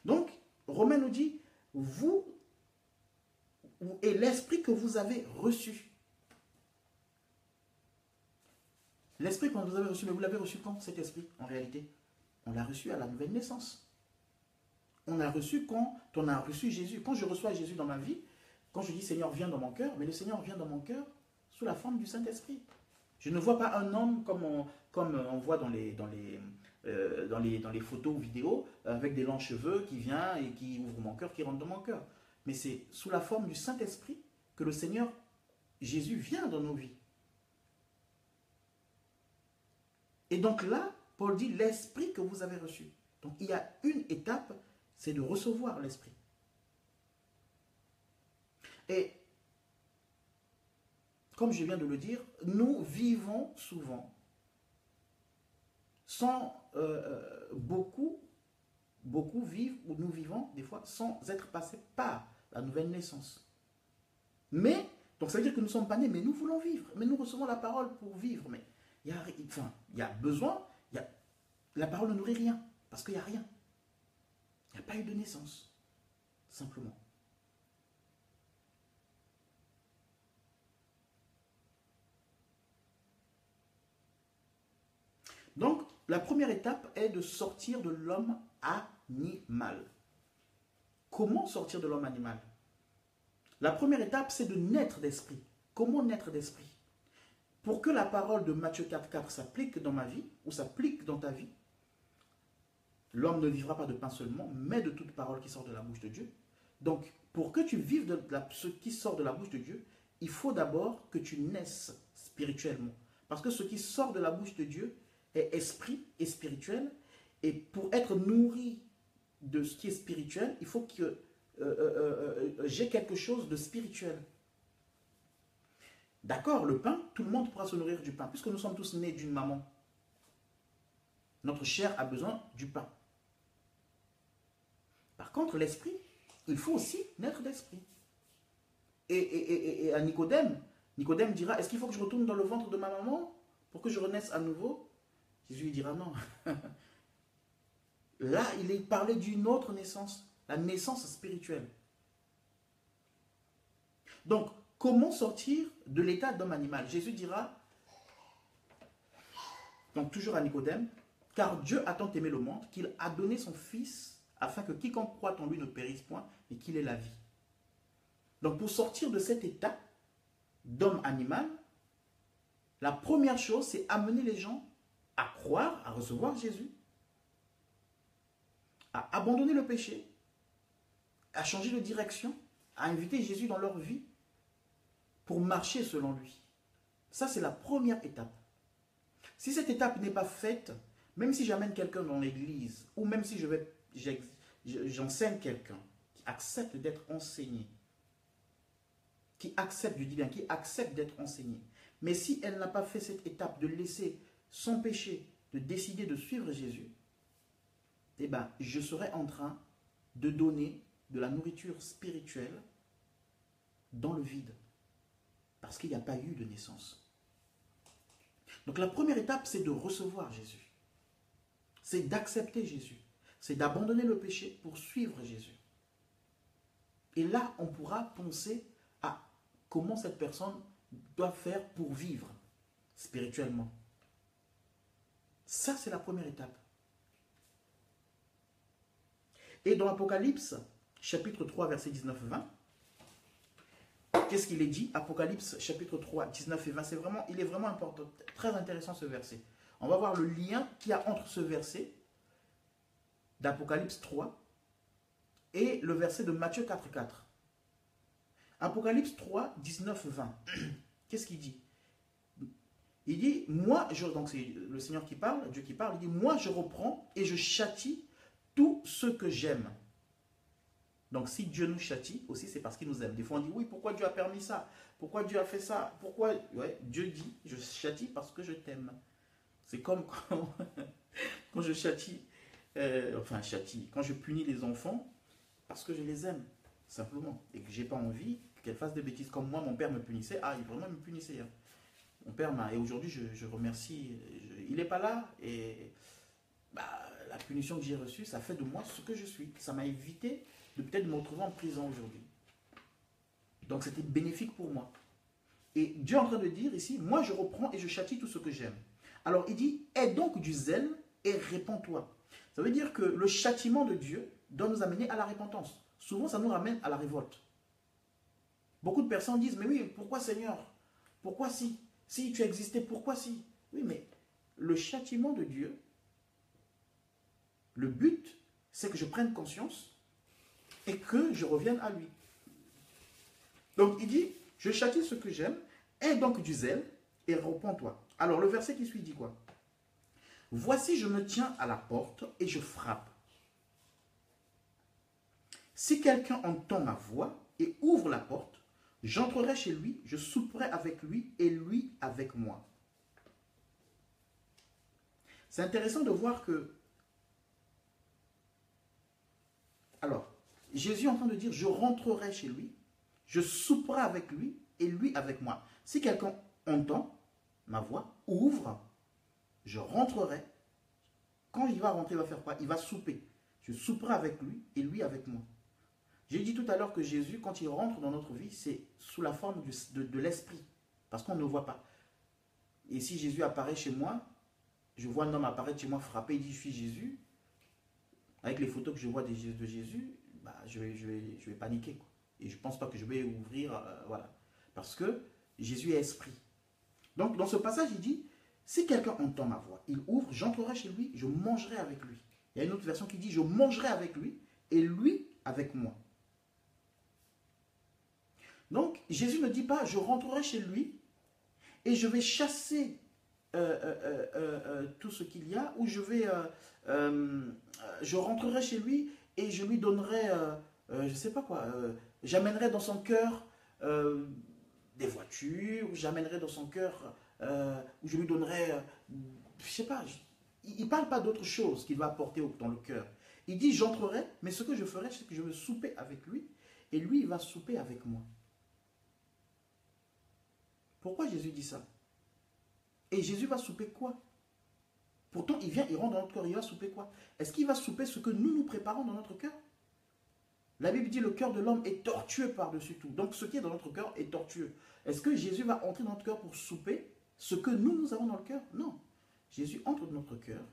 Donc, Romain nous dit, vous et l'Esprit que vous avez reçu. L'Esprit que vous avez reçu, mais vous l'avez reçu quand, cet Esprit, en réalité? On l'a reçu à la nouvelle naissance. On l'a reçu quand on a reçu Jésus. Quand je reçois Jésus dans ma vie, quand je dis Seigneur, viens dans mon cœur, mais le Seigneur vient dans mon cœur sous la forme du Saint-Esprit. Je ne vois pas un homme comme on voit dans les photos ou vidéos, avec des longs cheveux qui vient et qui ouvre mon cœur, qui rentre dans mon cœur. Mais c'est sous la forme du Saint-Esprit que le Seigneur Jésus vient dans nos vies. Et donc là, Paul dit l'Esprit que vous avez reçu. Donc il y a une étape, c'est de recevoir l'Esprit. Et comme je viens de le dire, nous vivons souvent sans beaucoup vivent ou nous vivons des fois sans être passés par la nouvelle naissance. Mais, donc ça veut dire que nous ne sommes pas nés, mais nous voulons vivre. Mais nous recevons la parole pour vivre. Mais il y a besoin, la parole ne nourrit rien, parce qu'il n'y a rien. Il n'y a pas eu de naissance, simplement. Donc, la première étape est de sortir de l'homme animal. Comment sortir de l'homme animal? La première étape, c'est de naître d'esprit. Comment naître d'esprit? Pour que la parole de Matthieu 4,4 s'applique dans ma vie, ou s'applique dans ta vie, l'homme ne vivra pas de pain seulement, mais de toute parole qui sort de la bouche de Dieu. Donc, pour que tu vives de ce qui sort de la bouche de Dieu, il faut d'abord que tu naisses spirituellement. Parce que ce qui sort de la bouche de Dieu est esprit et spirituel. Et pour être nourri de ce qui est spirituel, il faut que j'ai quelque chose de spirituel. D'accord, le pain, tout le monde pourra se nourrir du pain, puisque nous sommes tous nés d'une maman. Notre chair a besoin du pain. Par contre, l'esprit, il faut aussi naître d'esprit. Et à Nicodème dira, est-ce qu'il faut que je retourne dans le ventre de ma maman pour que je renaisse à nouveau? Jésus lui dira non. Là, il est parlé d'une autre naissance, la naissance spirituelle. Donc, comment sortir de l'état d'homme animal? Jésus dira, donc toujours à Nicodème, car Dieu a tant aimé le monde qu'il a donné son Fils afin que quiconque croit en lui ne périsse point, mais qu'il ait la vie. Donc pour sortir de cet état d'homme animal, la première chose, c'est amener les gens à croire, à recevoir Jésus, à abandonner le péché, à changer de direction, à inviter Jésus dans leur vie pour marcher selon lui. Ça, c'est la première étape. Si cette étape n'est pas faite, même si j'amène quelqu'un dans l'église, ou même si j'enseigne quelqu'un qui accepte d'être enseigné, qui accepte, je dis bien, qui accepte d'être enseigné, mais si elle n'a pas fait cette étape de laisser son péché, de décider de suivre Jésus, eh bien, je serai en train de donner de la nourriture spirituelle dans le vide, parce qu'il n'y a pas eu de naissance. Donc la première étape, c'est de recevoir Jésus. C'est d'accepter Jésus. C'est d'abandonner le péché pour suivre Jésus. Et là, on pourra penser à comment cette personne doit faire pour vivre spirituellement. Ça, c'est la première étape. Et dans Apocalypse, chapitre 3, verset 19-20, qu'est-ce qu'il est dit? Apocalypse, chapitre 3, 19 et 20, il est vraiment important, très intéressant ce verset. On va voir le lien qu'il y a entre ce verset d'Apocalypse 3 et le verset de Matthieu 4, 4. Apocalypse 3, 19, 20. Qu'est-ce qu'il dit? Il dit, donc c'est le Seigneur qui parle, Dieu qui parle, il dit, moi je reprends et je châtie tout ce que j'aime. Donc si Dieu nous châtie aussi, c'est parce qu'il nous aime. Des fois on dit, oui, pourquoi Dieu a permis ça? Pourquoi Dieu a fait ça? Pourquoi? Ouais, Dieu dit, je châtie parce que je t'aime. C'est comme quand je châtie, quand je punis les enfants, parce que je les aime, simplement. Et que je n'ai pas envie qu'elles fassent des bêtises. Comme moi, mon père me punissait. Ah, il vraiment me punissait. Hein. Mon père m'a... Et aujourd'hui, je remercie. Il n'est pas là. Et la punition que j'ai reçue, ça fait de moi ce que je suis. Ça m'a évité de peut-être me retrouver en prison aujourd'hui. Donc, c'était bénéfique pour moi. Et Dieu est en train de dire ici, moi, je reprends et je châtie tout ce que j'aime. Alors, il dit, aie donc du zèle et répands-toi. Ça veut dire que le châtiment de Dieu doit nous amener à la repentance. Souvent, ça nous ramène à la révolte. Beaucoup de personnes disent, mais oui, pourquoi Seigneur? Pourquoi si? Si tu existais, pourquoi si? Oui, mais le châtiment de Dieu, le but, c'est que je prenne conscience et que je revienne à lui. Donc, il dit, je châtie ce que j'aime, aie donc du zèle et repens-toi. Alors, le verset qui suit dit quoi? Voici, je me tiens à la porte et je frappe. Si quelqu'un entend ma voix et ouvre la porte, j'entrerai chez lui, je souperai avec lui et lui avec moi. C'est intéressant de voir que... Alors, Jésus est en train de dire, je rentrerai chez lui, je souperai avec lui et lui avec moi. Si quelqu'un entend ma voix, ouvre, je rentrerai. Quand il va rentrer, il va faire quoi? Il va souper. Je souperai avec lui et lui avec moi. J'ai dit tout à l'heure que Jésus, quand il rentre dans notre vie, c'est sous la forme de l'esprit. Parce qu'on ne le voit pas. Et si Jésus apparaît chez moi, je vois un homme apparaître chez moi frappé, il dit, je suis Jésus. Avec les photos que je vois de Jésus, je vais paniquer, quoi. Et je ne pense pas que je vais ouvrir, voilà. Parce que Jésus est esprit. Donc, dans ce passage, il dit, si quelqu'un entend ma voix, il ouvre, j'entrerai chez lui, je mangerai avec lui. Il y a une autre version qui dit, je mangerai avec lui et lui avec moi. Donc, Jésus ne dit pas, je rentrerai chez lui et je vais chasser tout ce qu'il y a, ou je rentrerai chez lui et je lui donnerai, je ne sais pas quoi, j'amènerai dans son cœur des voitures, j'amènerai dans son cœur, où je lui donnerai, je ne sais pas, il ne parle pas d'autre chose qu'il va apporter dans le cœur. Il dit, j'entrerai, mais ce que je ferai, c'est que je vais souper avec lui et lui, il va souper avec moi. Pourquoi Jésus dit ça? Et Jésus va souper quoi? Pourtant, il vient, il rentre dans notre cœur, il va souper quoi? Est-ce qu'il va souper ce que nous préparons dans notre cœur? La Bible dit, le cœur de l'homme est tortueux par-dessus tout. Donc, ce qui est dans notre cœur est tortueux. Est-ce que Jésus va entrer dans notre cœur pour souper ce que nous avons dans le cœur? Non. Jésus entre dans notre cœur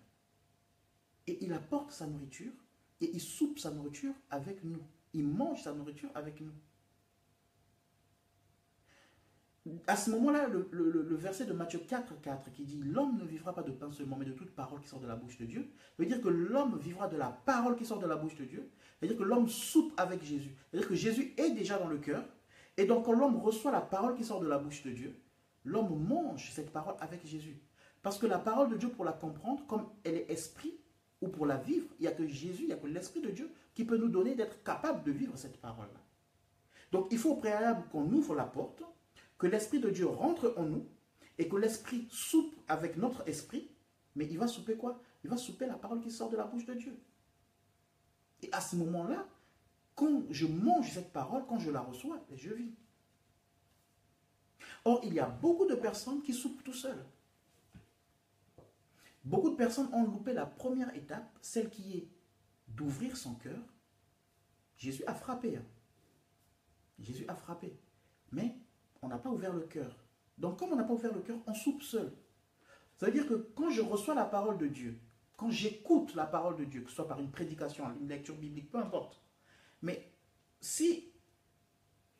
et il apporte sa nourriture et il soupe sa nourriture avec nous. Il mange sa nourriture avec nous. À ce moment-là, le verset de Matthieu 4, 4 qui dit « L'homme ne vivra pas de pain seulement, mais de toute parole qui sort de la bouche de Dieu » veut dire que l'homme vivra de la parole qui sort de la bouche de Dieu. Veut dire que l'homme soupe avec Jésus. Veut dire que Jésus est déjà dans le cœur. Et donc, quand l'homme reçoit la parole qui sort de la bouche de Dieu, l'homme mange cette parole avec Jésus. Parce que la parole de Dieu, pour la comprendre, comme elle est esprit ou pour la vivre, il n'y a que Jésus, il n'y a que l'Esprit de Dieu qui peut nous donner d'être capable de vivre cette parole-là. Donc il faut au préalable qu'on ouvre la porte, que l'Esprit de Dieu rentre en nous et que l'Esprit soupe avec notre esprit. Mais il va souper quoi? Il va souper la parole qui sort de la bouche de Dieu. Et à ce moment-là, quand je mange cette parole, quand je la reçois, je vis. Or, il y a beaucoup de personnes qui soupent tout seuls. Beaucoup de personnes ont loupé la première étape, celle qui est d'ouvrir son cœur. Jésus a frappé. Jésus a frappé. Mais on n'a pas ouvert le cœur. Donc, comme on n'a pas ouvert le cœur, on soupe seul. Ça veut dire que quand je reçois la parole de Dieu, quand j'écoute la parole de Dieu, que ce soit par une prédication, une lecture biblique, peu importe, mais si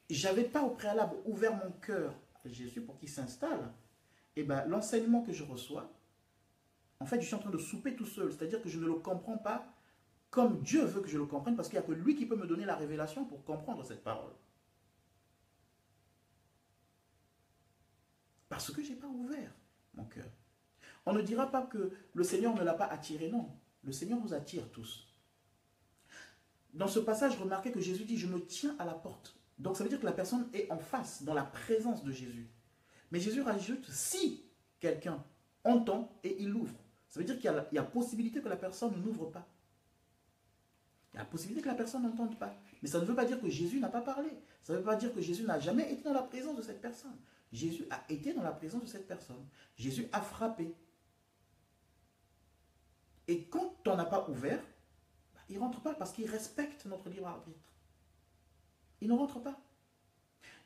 j'avais pas au préalable ouvert mon cœur à Jésus pour qu'il s'installe, eh ben, l'enseignement que je reçois, en fait, je suis en train de souper tout seul. C'est-à-dire que je ne le comprends pas comme Dieu veut que je le comprenne, parce qu'il n'y a que lui qui peut me donner la révélation pour comprendre cette parole. Parce que je n'ai pas ouvert mon cœur. On ne dira pas que le Seigneur ne l'a pas attiré, non. Le Seigneur nous attire tous. Dans ce passage, remarquez que Jésus dit « Je me tiens à la porte ». Donc ça veut dire que la personne est en face, dans la présence de Jésus. Mais Jésus rajoute « Si quelqu'un entend et il ouvre ». Ça veut dire qu'il y a possibilité que la personne n'ouvre pas. Il y a la possibilité que la personne n'entende pas. Mais ça ne veut pas dire que Jésus n'a pas parlé. Ça ne veut pas dire que Jésus n'a jamais été dans la présence de cette personne. Jésus a été dans la présence de cette personne. Jésus a frappé. Et quand on n'a pas ouvert, il ne rentre pas parce qu'il respecte notre libre arbitre. Il ne rentre pas.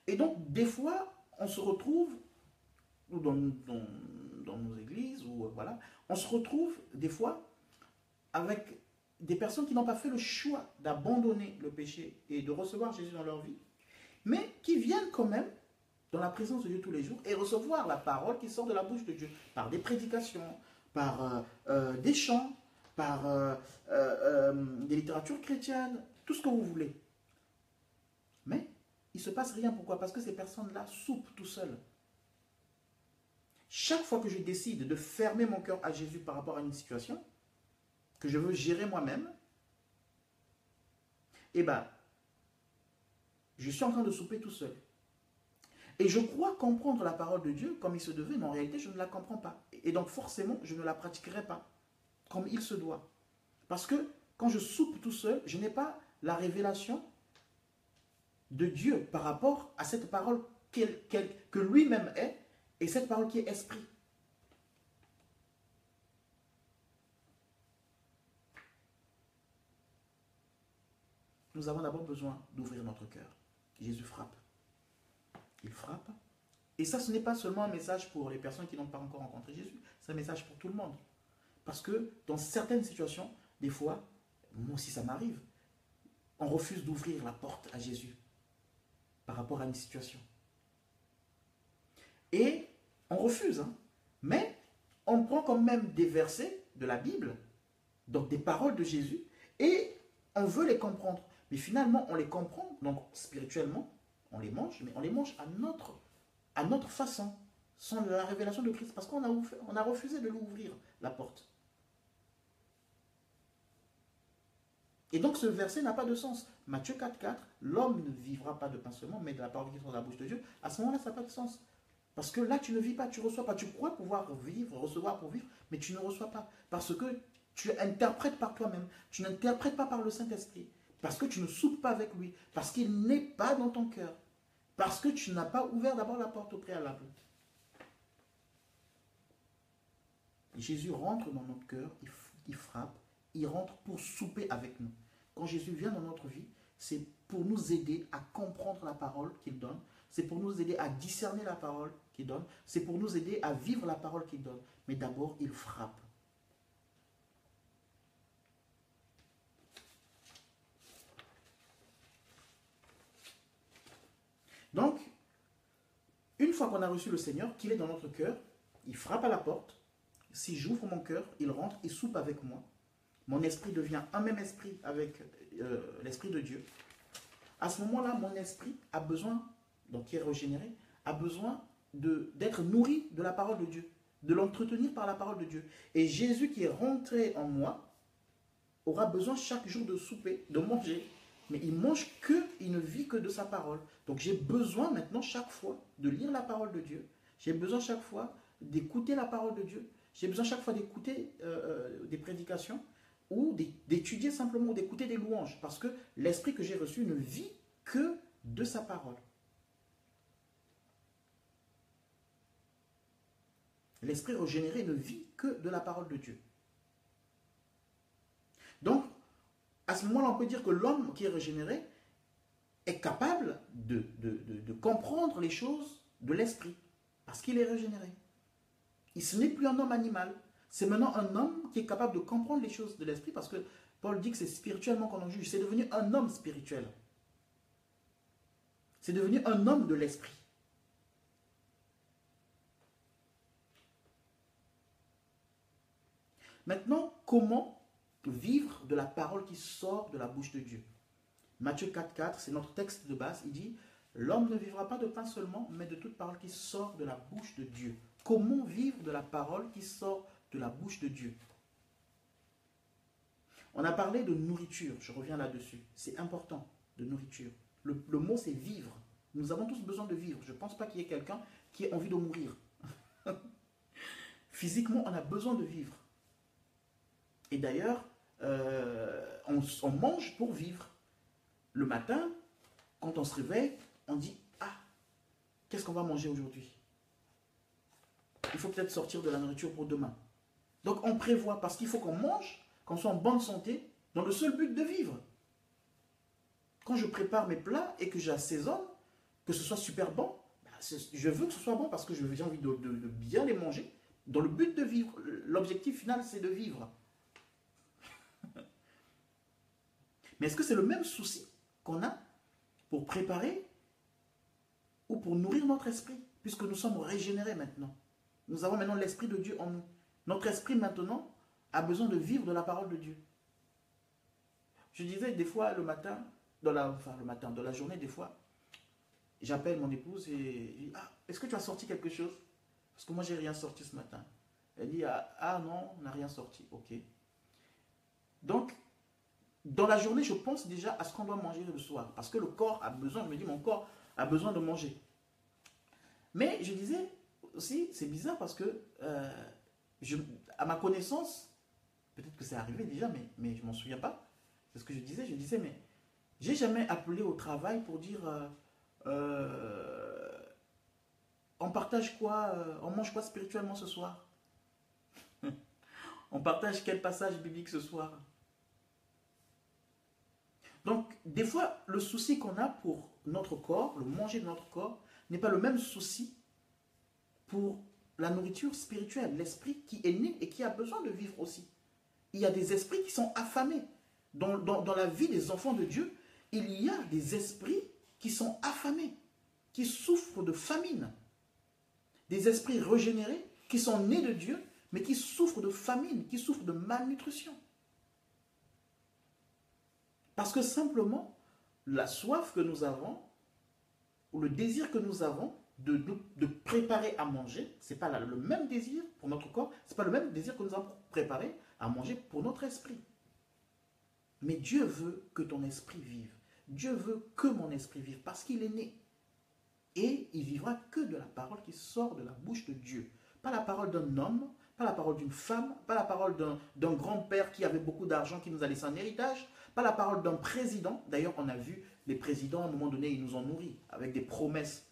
Et donc, des fois, on se retrouve dans nos églises, ou voilà, on se retrouve des fois avec des personnes qui n'ont pas fait le choix d'abandonner le péché et de recevoir Jésus dans leur vie, mais qui viennent quand même dans la présence de Dieu tous les jours et recevoir la parole qui sort de la bouche de Dieu par des prédications, par des chants, par des littératures chrétiennes, tout ce que vous voulez. Mais il ne se passe rien. Pourquoi? Parce que ces personnes-là soupent tout seules. Chaque fois que je décide de fermer mon cœur à Jésus par rapport à une situation que je veux gérer moi-même, eh bien, je suis en train de souper tout seul. Et je crois comprendre la parole de Dieu comme il se devait, mais en réalité, je ne la comprends pas. Et donc, forcément, je ne la pratiquerai pas comme il se doit. Parce que quand je soupe tout seul, je n'ai pas la révélation de Dieu par rapport à cette parole que lui-même est, et cette parole qui est esprit. Nous avons d'abord besoin d'ouvrir notre cœur. Jésus frappe. Il frappe. Et ça, ce n'est pas seulement un message pour les personnes qui n'ont pas encore rencontré Jésus. C'est un message pour tout le monde. Parce que dans certaines situations, des fois, moi aussi ça m'arrive, on refuse d'ouvrir la porte à Jésus par rapport à une situation. Et on refuse, hein, mais on prend quand même des versets de la Bible, donc des paroles de Jésus, et on veut les comprendre. Mais finalement, on les comprend, donc spirituellement, on les mange, mais on les mange à notre façon, sans la révélation de Christ, parce qu'on a refusé de l'ouvrir, la porte. Et donc ce verset n'a pas de sens. Matthieu 4,4, l'homme ne vivra pas de pain seulement, mais de la parole qui sort de la bouche de Dieu. À ce moment-là, ça n'a pas de sens. Parce que là, tu ne vis pas, tu ne reçois pas. Tu crois pouvoir vivre, recevoir pour vivre, mais tu ne reçois pas. Parce que tu interprètes par toi-même. Tu n'interprètes pas par le Saint-Esprit. Parce que tu ne soupes pas avec lui. Parce qu'il n'est pas dans ton cœur. Parce que tu n'as pas ouvert d'abord la porte au préalable. Jésus rentre dans notre cœur, il frappe, il rentre pour souper avec nous. Quand Jésus vient dans notre vie, c'est pour nous aider à comprendre la parole qu'il donne. C'est pour nous aider à discerner la parole qu'il donne. C'est pour nous aider à vivre la parole qu'il donne. Mais d'abord, il frappe. Donc, une fois qu'on a reçu le Seigneur, qu'il est dans notre cœur, il frappe à la porte. Si j'ouvre mon cœur, il rentre, il soupe avec moi. Mon esprit devient un même esprit avec l'Esprit de Dieu. À ce moment-là, mon esprit a besoin, donc qui est régénéré, a besoin d'être nourri de la parole de Dieu, de l'entretenir par la parole de Dieu. Et Jésus qui est rentré en moi, aura besoin chaque jour de souper, de manger, mais il ne vit que de sa parole. Donc j'ai besoin maintenant chaque fois de lire la parole de Dieu. J'ai besoin chaque fois d'écouter la parole de Dieu. J'ai besoin chaque fois d'écouter des prédications ou d'étudier simplement, ou d'écouter des louanges. Parce que l'esprit que j'ai reçu ne vit que de sa parole. L'esprit régénéré ne vit que de la parole de Dieu. Donc, à ce moment-là, on peut dire que l'homme qui est régénéré est capable de comprendre les choses de l'esprit, parce qu'il est régénéré. Ce n'est plus un homme animal, c'est maintenant un homme qui est capable de comprendre les choses de l'esprit, parce que Paul dit que c'est spirituellement qu'on en juge. C'est devenu un homme spirituel. C'est devenu un homme de l'esprit. Maintenant, comment vivre de la parole qui sort de la bouche de Dieu? Matthieu 4,4, c'est notre texte de base. Il dit, l'homme ne vivra pas de pain seulement, mais de toute parole qui sort de la bouche de Dieu. Comment vivre de la parole qui sort de la bouche de Dieu? On a parlé de nourriture, je reviens là-dessus. C'est important, de nourriture. Le mot, c'est vivre. Nous avons tous besoin de vivre. Je ne pense pas qu'il y ait quelqu'un qui ait envie de mourir. Physiquement, on a besoin de vivre. Et d'ailleurs, on mange pour vivre. Le matin, quand on se réveille, on dit, ah, qu'est-ce qu'on va manger aujourd'hui? Il faut peut-être sortir de la nourriture pour demain. Donc on prévoit, parce qu'il faut qu'on mange, qu'on soit en bonne santé, dans le seul but de vivre. Quand je prépare mes plats et que j'assaisonne, que ce soit super bon, je veux que ce soit bon parce que j'ai envie de bien les manger, dans le but de vivre. L'objectif final, c'est de vivre. Mais est-ce que c'est le même souci qu'on a pour préparer ou pour nourrir notre esprit, puisque nous sommes régénérés maintenant? Nous avons maintenant l'Esprit de Dieu en nous. Notre esprit maintenant a besoin de vivre de la parole de Dieu. Je disais des fois le matin, dans la journée, des fois, j'appelle mon épouse et je dis, ah, est-ce que tu as sorti quelque chose? Parce que moi, j'ai rien sorti ce matin. Elle dit, ah non, on n'a rien sorti. Ok. Donc, dans la journée, je pense déjà à ce qu'on doit manger le soir. Parce que le corps a besoin, je me dis, mon corps a besoin de manger. Mais je disais aussi, c'est bizarre parce que, à ma connaissance, peut-être que c'est arrivé déjà, mais je ne m'en souviens pas. C'est ce que je disais, mais j'ai jamais appelé au travail pour dire, on partage quoi, on mange quoi spirituellement ce soir? On partage quel passage biblique ce soir? Donc, des fois, le souci qu'on a pour notre corps, le manger de notre corps, n'est pas le même souci pour la nourriture spirituelle, l'esprit qui est né et qui a besoin de vivre aussi. Il y a des esprits qui sont affamés. Dans la vie des enfants de Dieu, il y a des esprits qui sont affamés, qui souffrent de famine. Des esprits régénérés qui sont nés de Dieu, mais qui souffrent de famine, qui souffrent de malnutrition. Parce que simplement, la soif que nous avons, ou le désir que nous avons de préparer à manger, ce n'est pas le même désir pour notre corps, ce n'est pas le même désir que nous avons préparé à manger pour notre esprit. Mais Dieu veut que ton esprit vive. Dieu veut que mon esprit vive, parce qu'il est né. Et il vivra que de la parole qui sort de la bouche de Dieu. Pas la parole d'un homme, pas la parole d'une femme, pas la parole d'un grand-père qui avait beaucoup d'argent, qui nous a laissé un héritage, pas la parole d'un président. D'ailleurs, on a vu les présidents, à un moment donné, ils nous ont nourris avec des promesses.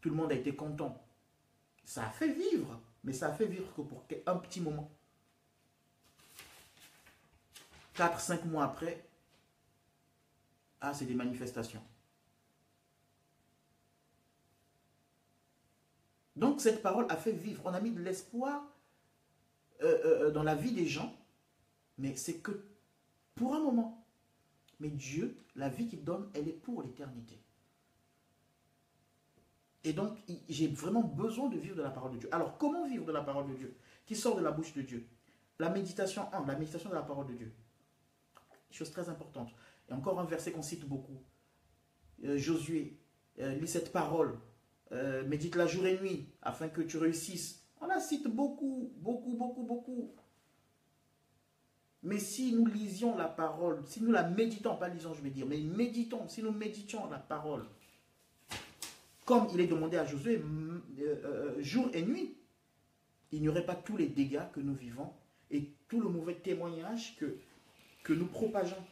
Tout le monde a été content. Ça a fait vivre, mais ça a fait vivre que pour un petit moment. 4-5 mois après, c'est des manifestations. Donc cette parole a fait vivre. On a mis de l'espoir dans la vie des gens, mais c'est que pour un moment. Mais Dieu, la vie qu'il donne, elle est pour l'éternité. Et donc, j'ai vraiment besoin de vivre de la parole de Dieu. Alors, comment vivre de la parole de Dieu qui sort de la bouche de Dieu? La méditation de la parole de Dieu. Chose très importante. Et encore un verset qu'on cite beaucoup. Josué, lis cette parole. Médite-la jour et nuit, afin que tu réussisses. On la cite beaucoup, beaucoup, beaucoup, beaucoup. Mais si nous lisions la parole, si nous la méditons, pas lisons je vais dire, mais méditons, si nous méditions la parole, comme il est demandé à Josué, jour et nuit, il n'y aurait pas tous les dégâts que nous vivons et tout le mauvais témoignage que nous propageons.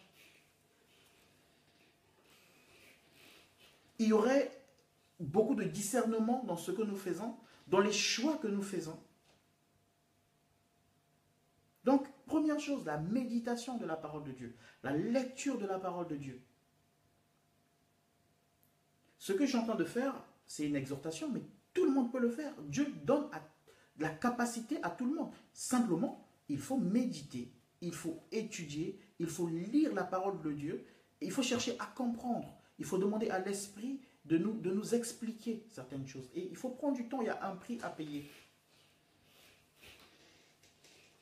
Il y aurait beaucoup de discernement dans ce que nous faisons, dans les choix que nous faisons. Donc, première chose, la méditation de la parole de Dieu, la lecture de la parole de Dieu. Ce que je suis en train de faire, c'est une exhortation, mais tout le monde peut le faire. Dieu donne la capacité à tout le monde. Simplement, il faut méditer, il faut étudier, il faut lire la parole de Dieu, et il faut chercher à comprendre. Il faut demander à l'Esprit de nous expliquer certaines choses. Et il faut prendre du temps, il y a un prix à payer.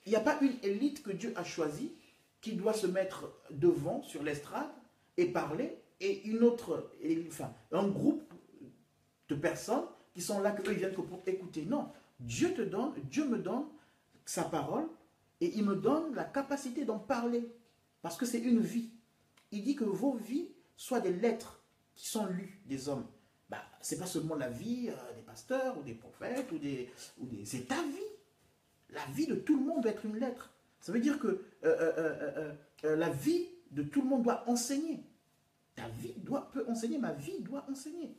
Il n'y a pas une élite que Dieu a choisie qui doit se mettre devant sur l'estrade et parler, et une autre, enfin, un groupe de personnes qui sont là, qu'eux, ils viennent que pour écouter. Non, Dieu me donne sa parole et il me donne la capacité d'en parler parce que c'est une vie. Il dit que vos vies soient des lettres qui sont lues des hommes. Bah, ce n'est pas seulement la vie des pasteurs ou des prophètes c'est ta vie. La vie de tout le monde doit être une lettre. Ça veut dire que la vie de tout le monde doit enseigner. Ta vie peut enseigner, ma vie doit enseigner.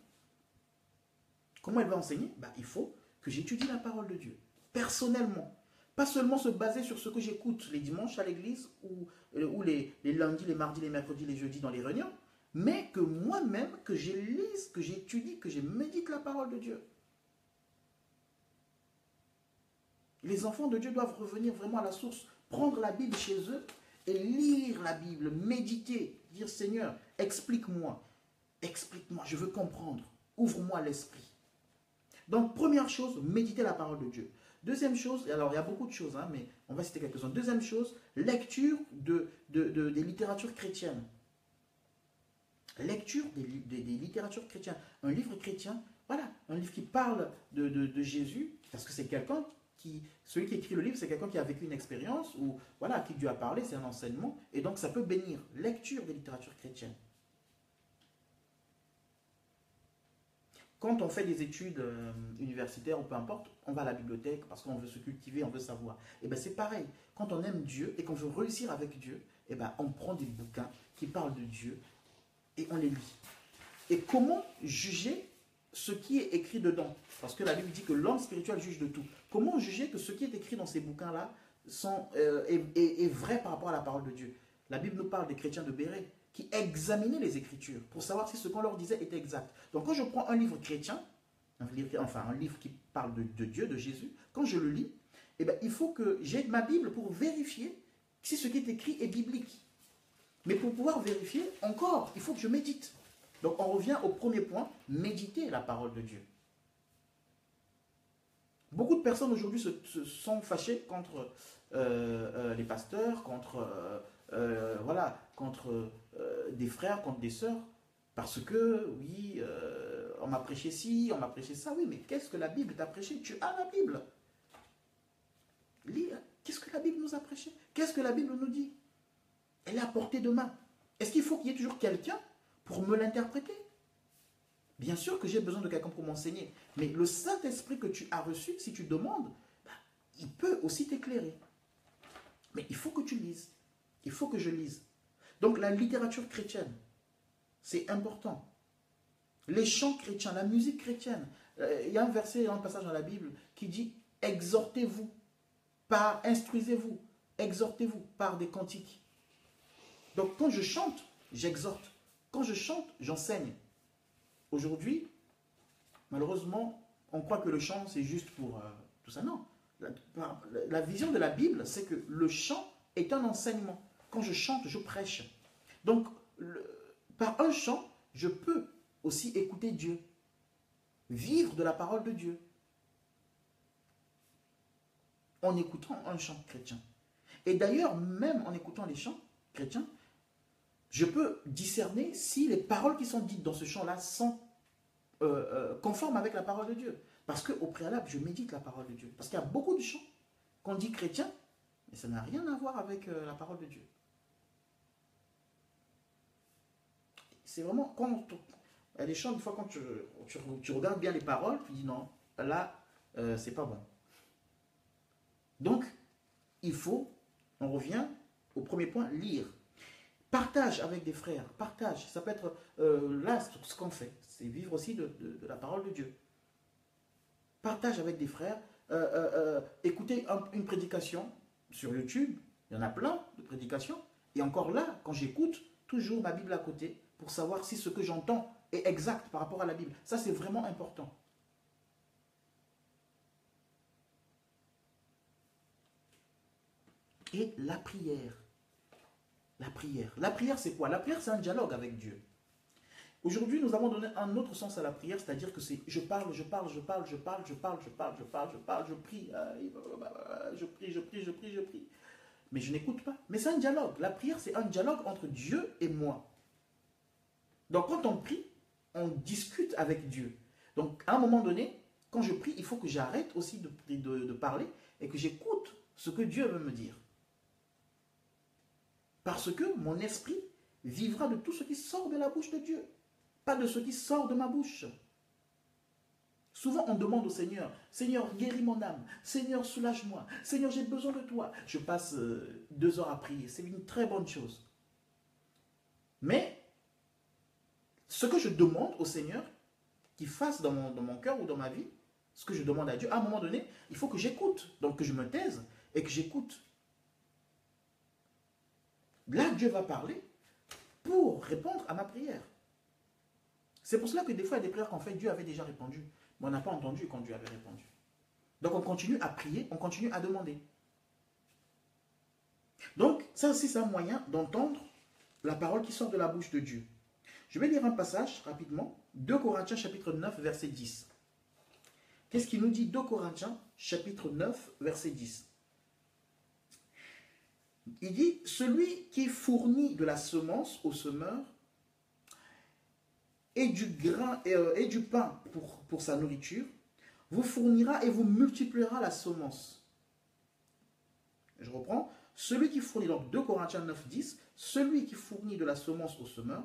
Comment elle va enseigner? Bah, il faut que j'étudie la parole de Dieu, personnellement. Pas seulement se baser sur ce que j'écoute les dimanches à l'église ou les lundis, les mardis, les mercredis, les jeudis dans les réunions, mais que moi-même, que je lise, que j'étudie, que je médite la parole de Dieu. Les enfants de Dieu doivent revenir vraiment à la source, prendre la Bible chez eux et lire la Bible, méditer, dire Seigneur, explique-moi, je veux comprendre, ouvre-moi l'esprit. Donc, première chose, méditer la parole de Dieu. Deuxième chose, alors il y a beaucoup de choses, hein, mais on va citer quelques-uns. Deuxième chose, lecture des littératures chrétiennes. Lecture des littératures chrétiennes. Un livre chrétien, voilà, un livre qui parle de Jésus, parce que c'est quelqu'un celui qui écrit le livre, c'est quelqu'un qui a vécu une expérience, ou voilà, à qui Dieu a parlé, c'est un enseignement, et donc ça peut bénir. Lecture des littératures chrétiennes. Quand on fait des études universitaires ou peu importe, on va à la bibliothèque parce qu'on veut se cultiver, on veut savoir. Et bien c'est pareil, quand on aime Dieu et qu'on veut réussir avec Dieu, et ben on prend des bouquins qui parlent de Dieu et on les lit. Et comment juger ce qui est écrit dedans? Parce que la Bible dit que l'homme spirituel juge de tout. Comment juger que ce qui est écrit dans ces bouquins-là est vrai par rapport à la parole de Dieu? La Bible nous parle des chrétiens de Béret qui examinaient les Écritures pour savoir si ce qu'on leur disait était exact. Donc quand je prends un livre chrétien, un livre qui parle de Dieu, de Jésus, quand je le lis, eh bien, il faut que j'ai ma Bible pour vérifier si ce qui est écrit est biblique. Mais pour pouvoir vérifier, encore, il faut que je médite. Donc on revient au premier point, méditer la parole de Dieu. Beaucoup de personnes aujourd'hui se sont fâchées contre les pasteurs, contre des frères, contre des sœurs, parce que, oui, on m'a prêché ci, on m'a prêché ça. Oui, mais qu'est-ce que la Bible t'a prêché? Tu as la Bible. Lis, qu'est-ce que la Bible nous a prêché? Qu'est-ce que la Bible nous dit? Elle est à portée de main. Est-ce qu'il faut qu'il y ait toujours quelqu'un pour me l'interpréter? Bien sûr que j'ai besoin de quelqu'un pour m'enseigner, mais le Saint-Esprit que tu as reçu, si tu demandes, il peut aussi t'éclairer. Mais il faut que tu lises. Il faut que je lise. Donc la littérature chrétienne, c'est important. Les chants chrétiens, la musique chrétienne. Il y a un verset, un passage dans la Bible qui dit « Exhortez-vous, instruisez-vous, exhortez-vous par des cantiques. » Donc quand je chante, j'exhorte. Quand je chante, j'enseigne. Aujourd'hui, malheureusement, on croit que le chant, c'est juste pour tout ça. Non. La vision de la Bible, c'est que le chant est un enseignement. Quand je chante, je prêche. Donc, par un chant, je peux aussi écouter Dieu. Vivre de la parole de Dieu. En écoutant un chant chrétien. Et d'ailleurs, même en écoutant les chants chrétiens, je peux discerner si les paroles qui sont dites dans ce chant-là sont conformes avec la parole de Dieu. Parce qu'au préalable, je médite la parole de Dieu. Parce qu'il y a beaucoup de chants qu'on dit chrétiens, Mais ça n'a rien à voir avec la parole de Dieu. C'est vraiment, il y a des choses, des fois, quand tu regardes bien les paroles, tu dis non, là, c'est pas bon. Donc, il faut, on revient au premier point, lire. Partage avec des frères, partage. Ça peut être là ce qu'on fait, c'est vivre aussi de la parole de Dieu. Partage avec des frères, écoutez une prédication sur YouTube, il y en a plein de prédications, et encore là, quand j'écoute, toujours ma Bible à côté, pour savoir si ce que j'entends est exact par rapport à la Bible. Ça, c'est vraiment important. Et la prière. La prière. La prière, c'est quoi? La prière, c'est un dialogue avec Dieu. Aujourd'hui, nous avons donné un autre sens à la prière, c'est-à-dire que c'est je parle, je prie, je prie. Mais je n'écoute pas. Mais c'est un dialogue. La prière, c'est un dialogue entre Dieu et moi. Donc, quand on prie, on discute avec Dieu. Donc, à un moment donné, quand je prie, il faut que j'arrête aussi de parler et que j'écoute ce que Dieu veut me dire. Parce que mon esprit vivra de tout ce qui sort de la bouche de Dieu, pas de ce qui sort de ma bouche. Souvent, on demande au Seigneur, Seigneur, guéris mon âme, Seigneur, soulage-moi, Seigneur, j'ai besoin de toi. Je passe 2 heures à prier, c'est une très bonne chose. Mais, ce que je demande au Seigneur, qu'il fasse dans mon cœur ou dans ma vie, ce que je demande à Dieu, à un moment donné, il faut que j'écoute, donc que je me taise et que j'écoute. Là, Dieu va parler pour répondre à ma prière. C'est pour cela que des fois, il y a des prières qu'on fait, Dieu avait déjà répondu. Mais on n'a pas entendu quand Dieu avait répondu. Donc, on continue à prier, on continue à demander. Donc, ça aussi, c'est un moyen d'entendre la parole qui sort de la bouche de Dieu. Je vais lire un passage rapidement. 2 Corinthiens, chapitre 9, verset 10. Qu'est-ce qu'il nous dit? 2 Corinthiens, chapitre 9, verset 10. Il dit, celui qui fournit de la semence au semeur et du grain et du pain pour sa nourriture, vous fournira et vous multipliera la semence. Je reprends. Celui qui fournit, donc 2 Corinthiens 9, 10, celui qui fournit de la semence au semeur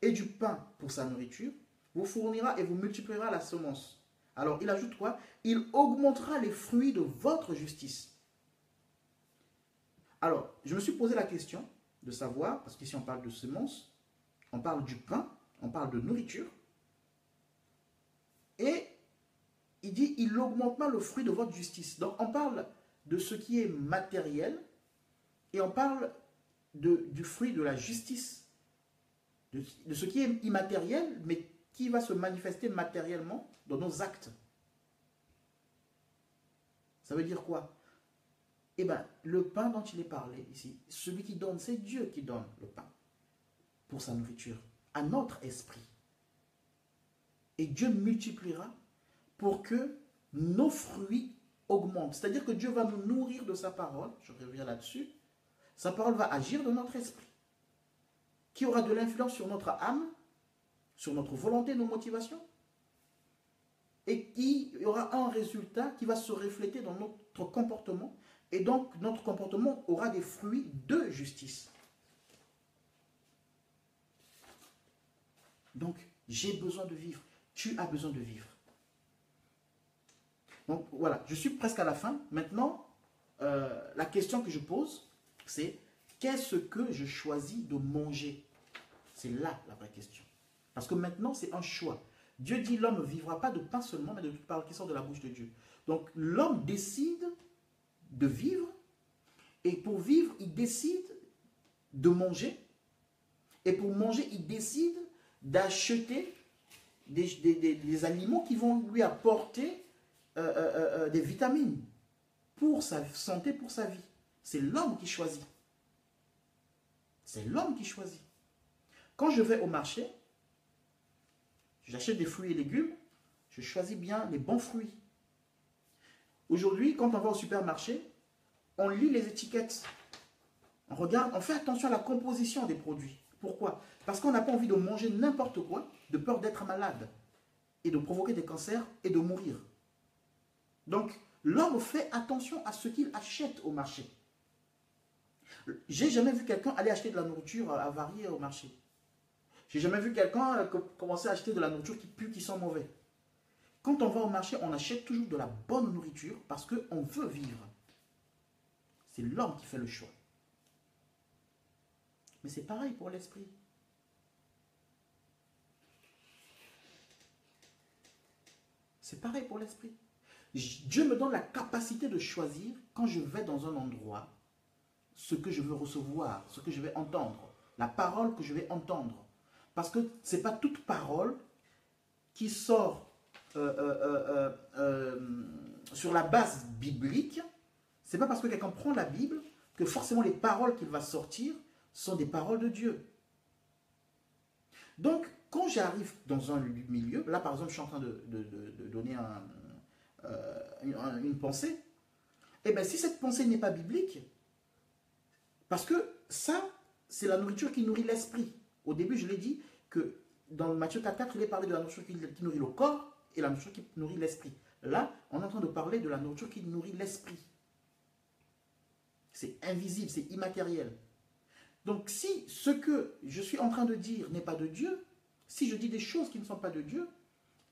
et du pain pour sa nourriture, vous fournira et vous multipliera la semence. Alors, il ajoute quoi? Il augmentera les fruits de votre justice. Alors, je me suis posé la question de savoir, parce qu'ici on parle de semences, on parle du pain, on parle de nourriture, et il dit, il augmentera le fruit de votre justice. Donc, on parle de ce qui est matériel, et on parle du fruit de la justice, de ce qui est immatériel, mais qui va se manifester matériellement dans nos actes. Ça veut dire quoi? Eh bien, le pain dont il est parlé ici, celui qui donne, c'est Dieu qui donne le pain pour sa nourriture, à notre esprit. Et Dieu multipliera pour que nos fruits augmentent. C'est-à-dire que Dieu va nous nourrir de sa parole, je reviens là-dessus, sa parole va agir dans notre esprit, qui aura de l'influence sur notre âme, sur notre volonté, nos motivations, et qui aura un résultat qui va se refléter dans notre comportement. Et donc, notre comportement aura des fruits de justice. Donc, j'ai besoin de vivre. Tu as besoin de vivre. Donc, voilà, je suis presque à la fin. Maintenant, la question que je pose, c'est qu'est-ce que je choisis de manger? C'est là la vraie question. Parce que maintenant, c'est un choix. Dieu dit l'homme ne vivra pas de pain seulement, mais de toute parole qui sort de la bouche de Dieu. Donc, l'homme décide de vivre, et pour vivre, il décide de manger, et pour manger, il décide d'acheter des aliments qui vont lui apporter des vitamines pour sa santé, pour sa vie. C'est l'homme qui choisit. C'est l'homme qui choisit. Quand je vais au marché, j'achète des fruits et légumes, je choisis bien les bons fruits. Aujourd'hui, quand on va au supermarché, on lit les étiquettes. On regarde, on fait attention à la composition des produits. Pourquoi? Parce qu'on n'a pas envie de manger n'importe quoi, de peur d'être malade, et de provoquer des cancers et de mourir. Donc, l'homme fait attention à ce qu'il achète au marché. J'ai jamais vu quelqu'un aller acheter de la nourriture avariée au marché. J'ai jamais vu quelqu'un commencer à acheter de la nourriture qui pue, qui sent mauvais. Quand on va au marché, on achète toujours de la bonne nourriture parce qu'on veut vivre. C'est l'homme qui fait le choix. Mais c'est pareil pour l'esprit. C'est pareil pour l'esprit. Dieu me donne la capacité de choisir quand je vais dans un endroit ce que je veux recevoir, ce que je vais entendre, la parole que je vais entendre. Parce que ce n'est pas toute parole qui sort sur la base biblique. Ce n'est pas parce que quelqu'un prend la Bible que forcément les paroles qu'il va sortir sont des paroles de Dieu. Donc, quand j'arrive dans un milieu, là par exemple, je suis en train de donner une pensée, et bien si cette pensée n'est pas biblique, parce que ça, c'est la nourriture qui nourrit l'esprit. Au début, je l'ai dit que dans Matthieu 4, il est parlé de la nourriture qui nourrit le corps et la nourriture qui nourrit l'esprit. Là, on est en train de parler de la nourriture qui nourrit l'esprit. C'est invisible, c'est immatériel. Donc si ce que je suis en train de dire n'est pas de Dieu, si je dis des choses qui ne sont pas de Dieu,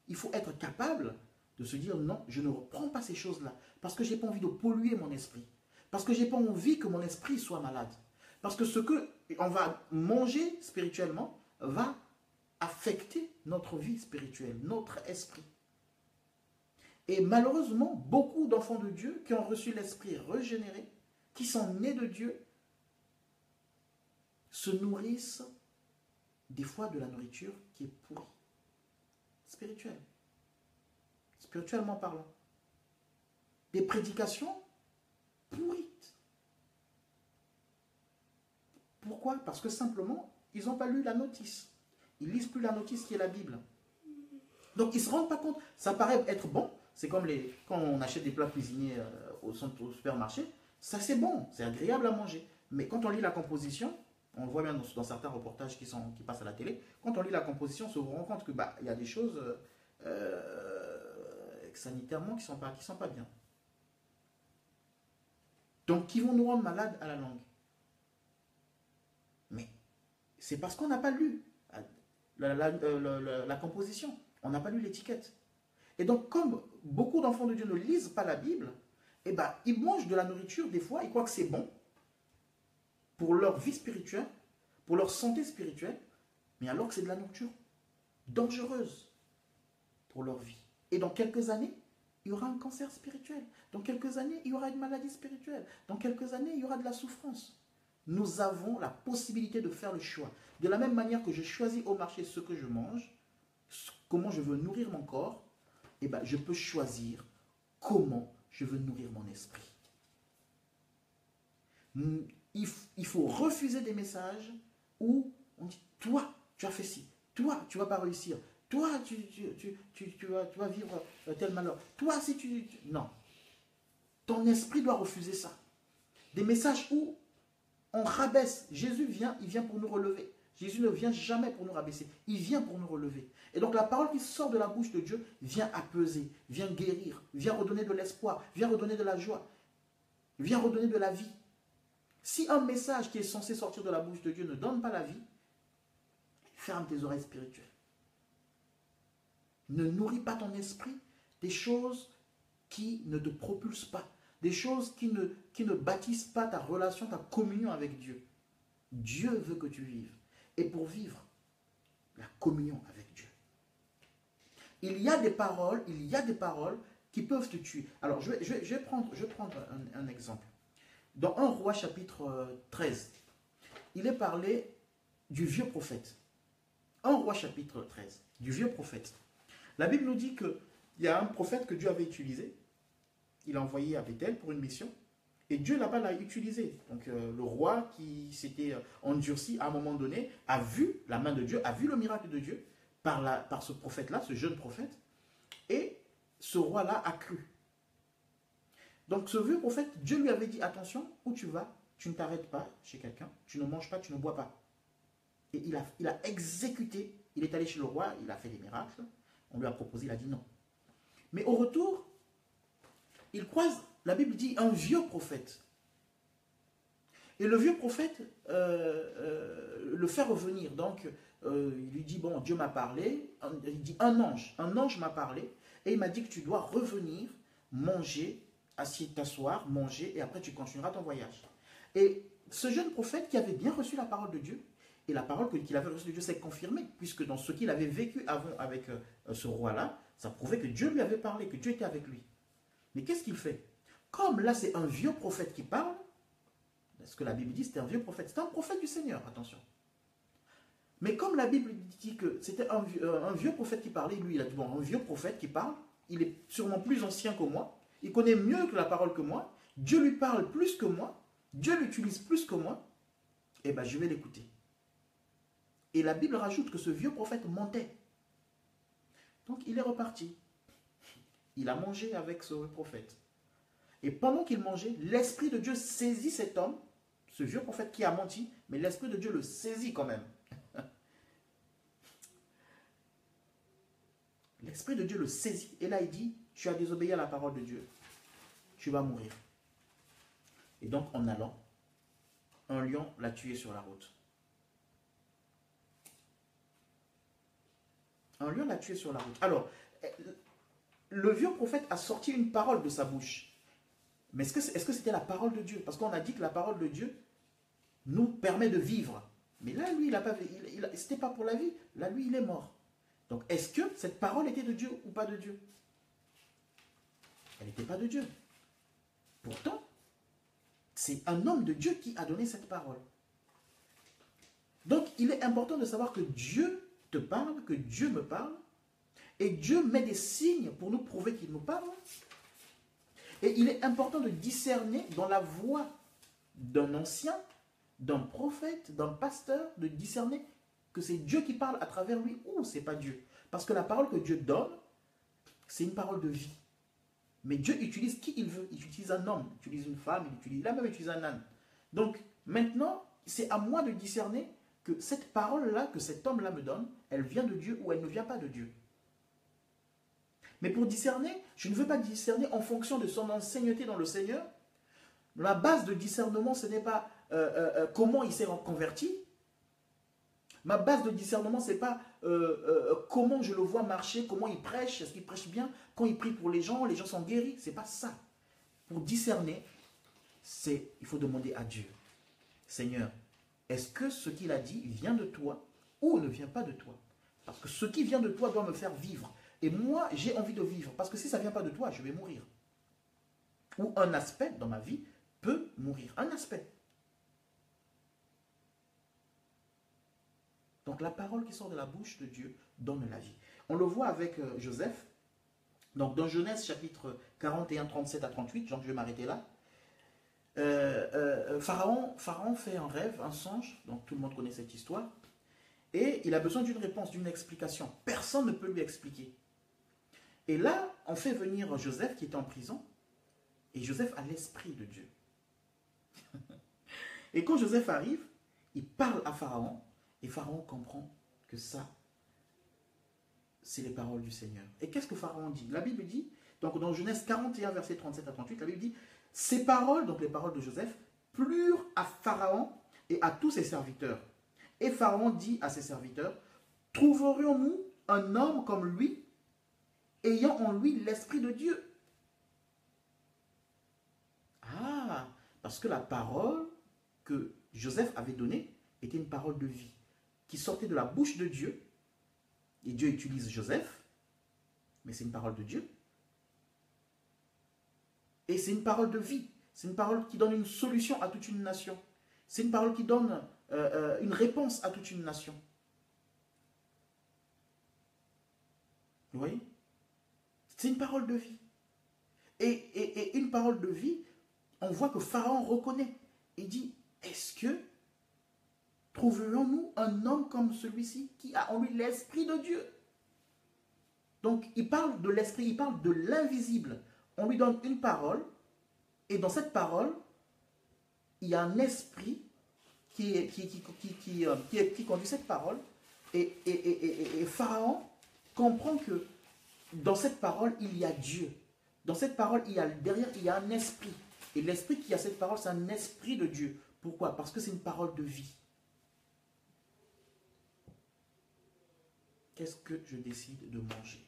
il faut être capable de se dire non, je ne reprends pas ces choses-là. Parce que je n'ai pas envie de polluer mon esprit. Parce que je n'ai pas envie que mon esprit soit malade. Parce que ce qu'on va manger spirituellement va affecter notre vie spirituelle, notre esprit. Et malheureusement, beaucoup d'enfants de Dieu qui ont reçu l'esprit régénéré, qui sont nés de Dieu, se nourrissent des fois de la nourriture qui est pourrie, spirituelle, spirituellement parlant. Des prédications pourrites. Pourquoi? Parce que simplement, ils n'ont pas lu la notice. Ils ne lisent plus la notice qui est la Bible. Donc, ils ne se rendent pas compte. Ça paraît être bon. C'est comme quand on achète des plats cuisinés au supermarché. Ça, c'est bon. C'est agréable à manger. Mais quand on lit la composition, on le voit bien dans certains reportages qui passent à la télé, quand on lit la composition, on se rend compte que y a des choses sanitairement qui ne sont pas bien. Donc, qui vont nous rendre malades à la langue. Mais c'est parce qu'on n'a pas lu la composition. On n'a pas lu l'étiquette. Et donc, comme beaucoup d'enfants de Dieu ne lisent pas la Bible, eh ben, ils mangent de la nourriture, des fois, ils croient que c'est bon pour leur vie spirituelle, pour leur santé spirituelle, mais alors que c'est de la nourriture dangereuse pour leur vie. Et dans quelques années, il y aura un cancer spirituel. Dans quelques années, il y aura une maladie spirituelle. Dans quelques années, il y aura de la souffrance. Nous avons la possibilité de faire le choix. De la même manière que je choisis au marché ce que je mange, comment je veux nourrir mon corps, eh ben, je peux choisir comment je veux nourrir mon esprit. Il faut refuser des messages où on dit, toi, tu as fait ci, toi, tu ne vas pas réussir, toi, tu vas vivre tel malheur, toi, si tu... Non. Ton esprit doit refuser ça. Des messages où on rabaisse. Jésus vient, il vient pour nous relever. Jésus ne vient jamais pour nous rabaisser. Il vient pour nous relever. Et donc la parole qui sort de la bouche de Dieu vient apaiser, vient guérir, vient redonner de l'espoir, vient redonner de la joie, vient redonner de la vie. Si un message qui est censé sortir de la bouche de Dieu ne donne pas la vie, ferme tes oreilles spirituelles. Ne nourris pas ton esprit des choses qui ne te propulsent pas, des choses qui ne bâtissent pas ta relation, ta communion avec Dieu. Dieu veut que tu vives. Et pour vivre, la communion avec Dieu. Il y a des paroles qui peuvent te tuer. Alors, je vais prendre un exemple. Dans 1 Roi chapitre 13, il est parlé du vieux prophète. 1 Roi chapitre 13, du vieux prophète. La Bible nous dit qu'il y a un prophète que Dieu avait utilisé. Il a envoyé à Bethel pour une mission. Et Dieu là-bas l'a utilisé. Donc le roi qui s'était endurci à un moment donné a vu la main de Dieu, a vu le miracle de Dieu par ce prophète-là, ce jeune prophète. Et ce roi-là a cru. Donc ce vieux prophète, Dieu lui avait dit, attention, où tu vas, tu ne t'arrêtes pas chez quelqu'un, tu ne manges pas, tu ne bois pas. Et il a exécuté, il est allé chez le roi, il a fait des miracles, on lui a proposé, il a dit non. Mais au retour, il croise, la Bible dit, un vieux prophète. Et le vieux prophète le fait revenir. Donc, il lui dit, bon, Dieu m'a parlé. Il dit, un ange m'a parlé. Et il m'a dit que tu dois revenir, manger, t'asseoir, manger, et après tu continueras ton voyage. Et ce jeune prophète qui avait bien reçu la parole de Dieu, et la parole qu'il avait reçue de Dieu s'est confirmée, puisque dans ce qu'il avait vécu avant avec ce roi-là, ça prouvait que Dieu lui avait parlé, que Dieu était avec lui. Mais qu'est-ce qu'il fait? Comme là c'est un vieux prophète qui parle, ce que la Bible dit, c'était un vieux prophète, c'était un prophète du Seigneur, attention. Mais comme la Bible dit que c'était un vieux prophète qui parlait, lui il a dit, bon, un vieux prophète qui parle, il est sûrement plus ancien que moi, il connaît mieux que la parole que moi, Dieu lui parle plus que moi, Dieu l'utilise plus que moi, et bien je vais l'écouter. Et la Bible rajoute que ce vieux prophète mentait. Donc il est reparti. Il a mangé avec ce prophète. Et pendant qu'il mangeait, l'Esprit de Dieu saisit cet homme, ce vieux prophète qui a menti, mais l'Esprit de Dieu le saisit quand même. L'Esprit de Dieu le saisit. Et là, il dit, tu as désobéi à la parole de Dieu. Tu vas mourir. Et donc, en allant, un lion l'a tué sur la route. Un lion l'a tué sur la route. Alors, le vieux prophète a sorti une parole de sa bouche. Mais est-ce que c'était la parole de Dieu? Parce qu'on a dit que la parole de Dieu nous permet de vivre. Mais là, lui, c'était pas pour la vie. Là, lui, il est mort. Donc, est-ce que cette parole était de Dieu ou pas de Dieu? Elle n'était pas de Dieu. Pourtant, c'est un homme de Dieu qui a donné cette parole. Donc, il est important de savoir que Dieu te parle, que Dieu me parle, et Dieu met des signes pour nous prouver qu'il nous parle. Et il est important de discerner dans la voix d'un ancien, d'un prophète, d'un pasteur, de discerner que c'est Dieu qui parle à travers lui ou c'est pas Dieu. Parce que la parole que Dieu donne, c'est une parole de vie. Mais Dieu utilise qui il veut. Il utilise un homme, il utilise une femme, il a même utilisé un âne. Donc maintenant, c'est à moi de discerner que cette parole-là, que cet homme-là me donne, elle vient de Dieu ou elle ne vient pas de Dieu. Mais pour discerner, je ne veux pas discerner en fonction de son ancienneté dans le Seigneur. La base de discernement, ce n'est pas comment il s'est converti. Ma base de discernement, ce n'est pas comment je le vois marcher, comment il prêche, est-ce qu'il prêche bien, quand il prie pour les gens sont guéris. Ce n'est pas ça. Pour discerner, il faut demander à Dieu. Seigneur, est-ce que ce qu'il a dit vient de toi ou ne vient pas de toi? Parce que ce qui vient de toi doit me faire vivre. Et moi, j'ai envie de vivre. Parce que si ça ne vient pas de toi, je vais mourir. Ou un aspect dans ma vie peut mourir. Un aspect. Donc la parole qui sort de la bouche de Dieu donne la vie. On le voit avec Joseph. Donc dans Genèse chapitre 41, 37 à 38, donc je vais m'arrêter là. Pharaon fait un rêve, un songe, donc tout le monde connaît cette histoire. Et il a besoin d'une réponse, d'une explication. Personne ne peut lui expliquer. Et là, on fait venir Joseph qui est en prison. Et Joseph a l'esprit de Dieu. Et quand Joseph arrive, il parle à Pharaon. Et Pharaon comprend que ça, c'est les paroles du Seigneur. Et qu'est-ce que Pharaon dit? La Bible dit, donc dans Genèse 41, verset 37 à 38, la Bible dit, ces paroles, donc les paroles de Joseph, plurent à Pharaon et à tous ses serviteurs. Et Pharaon dit à ses serviteurs, trouverions-nous un homme comme lui, ayant en lui l'Esprit de Dieu? Ah, parce que la parole que Joseph avait donnée était une parole de vie, qui sortait de la bouche de Dieu. Et Dieu utilise Joseph, mais c'est une parole de Dieu. Et c'est une parole de vie. C'est une parole qui donne une solution à toute une nation. C'est une parole qui donne une réponse à toute une nation. Vous voyez? C'est une parole de vie. Et une parole de vie, on voit que Pharaon reconnaît. Il dit, est-ce que trouverions-nous un homme comme celui-ci qui a en lui l'Esprit de Dieu? Donc, il parle de l'Esprit, il parle de l'invisible. On lui donne une parole, et dans cette parole, il y a un esprit qui conduit cette parole. Et Pharaon comprend que dans cette parole, il y a Dieu. Dans cette parole, derrière, il y a un esprit. Et l'esprit qui a cette parole, c'est un esprit de Dieu Pourquoi? Parce que c'est une parole de vie. Qu'est-ce que je décide de manger?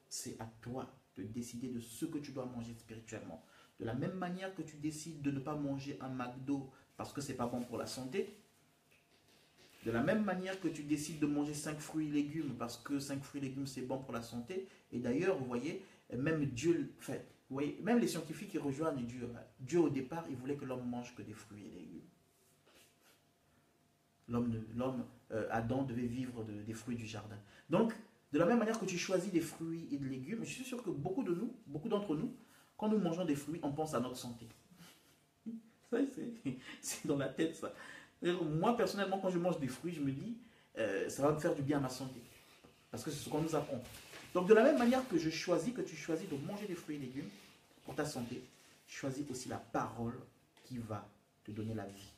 C'est à toi de décider de ce que tu dois manger spirituellement. De la même manière que tu décides de ne pas manger un McDo parce que ce n'est pas bon pour la santé, de la même manière que tu décides de manger 5 fruits et légumes parce que 5 fruits et légumes c'est bon pour la santé. Et d'ailleurs, vous voyez, même Dieu, fait, vous voyez, même les scientifiques qui rejoignent Dieu, Dieu au départ, il voulait que l'homme mange que des fruits et légumes. Adam devait vivre des fruits du jardin. Donc, de la même manière que tu choisis des fruits et des légumes, je suis sûr que beaucoup d'entre nous, quand nous mangeons des fruits, on pense à notre santé. Ça, c'est dans la tête, ça. Moi, personnellement, quand je mange des fruits, je me dis, ça va me faire du bien à ma santé. Parce que c'est ce qu'on nous apprend. Donc, de la même manière que tu choisis de manger des fruits et légumes pour ta santé, choisis aussi la parole qui va te donner la vie.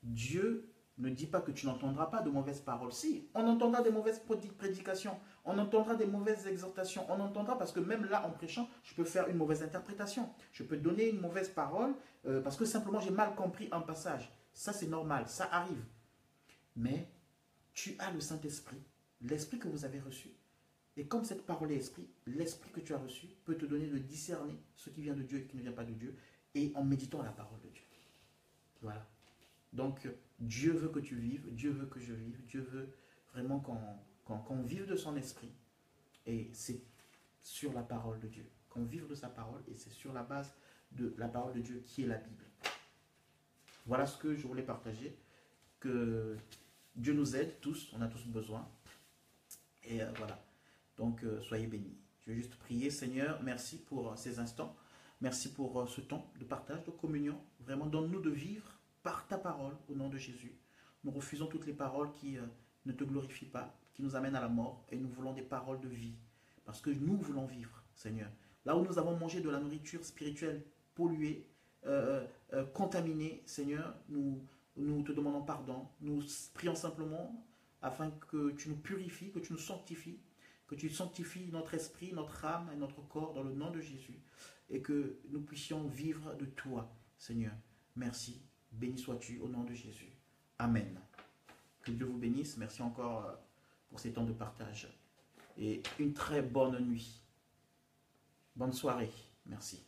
Dieu ne dit pas que tu n'entendras pas de mauvaises paroles. Si, on entendra des mauvaises prédications, on entendra des mauvaises exhortations, on entendra parce que même là, en prêchant, je peux faire une mauvaise interprétation. Je peux donner une mauvaise parole parce que simplement j'ai mal compris un passage. Ça, c'est normal, ça arrive. Mais tu as le Saint-Esprit, l'Esprit que vous avez reçu. Et comme cette parole est esprit, l'Esprit que tu as reçu peut te donner de discerner ce qui vient de Dieu et ce qui ne vient pas de Dieu, et en méditant la parole de Dieu. Voilà. Donc, Dieu veut que tu vives, Dieu veut que je vive, Dieu veut vraiment qu'on vive de son esprit. Et c'est sur la parole de Dieu. Qu'on vive de sa parole et c'est sur la base de la parole de Dieu qui est la Bible. Voilà ce que je voulais partager. Que Dieu nous aide tous, on a tous besoin. Et voilà. Donc, soyez bénis. Je vais juste prier. Seigneur, merci pour ces instants. Merci pour ce temps de partage, de communion. Vraiment, donne-nous de vivre par ta parole, au nom de Jésus. Nous refusons toutes les paroles qui ne te glorifient pas, qui nous amènent à la mort, et nous voulons des paroles de vie, parce que nous voulons vivre, Seigneur. Là où nous avons mangé de la nourriture spirituelle polluée, contaminée, Seigneur, nous te demandons pardon. Nous prions simplement afin que tu nous purifies, que tu nous sanctifies, que tu sanctifies notre esprit, notre âme et notre corps dans le nom de Jésus, et que nous puissions vivre de toi, Seigneur. Merci. Béni sois-tu au nom de Jésus. Amen. Que Dieu vous bénisse. Merci encore pour ces temps de partage. Et une très bonne nuit. Bonne soirée. Merci.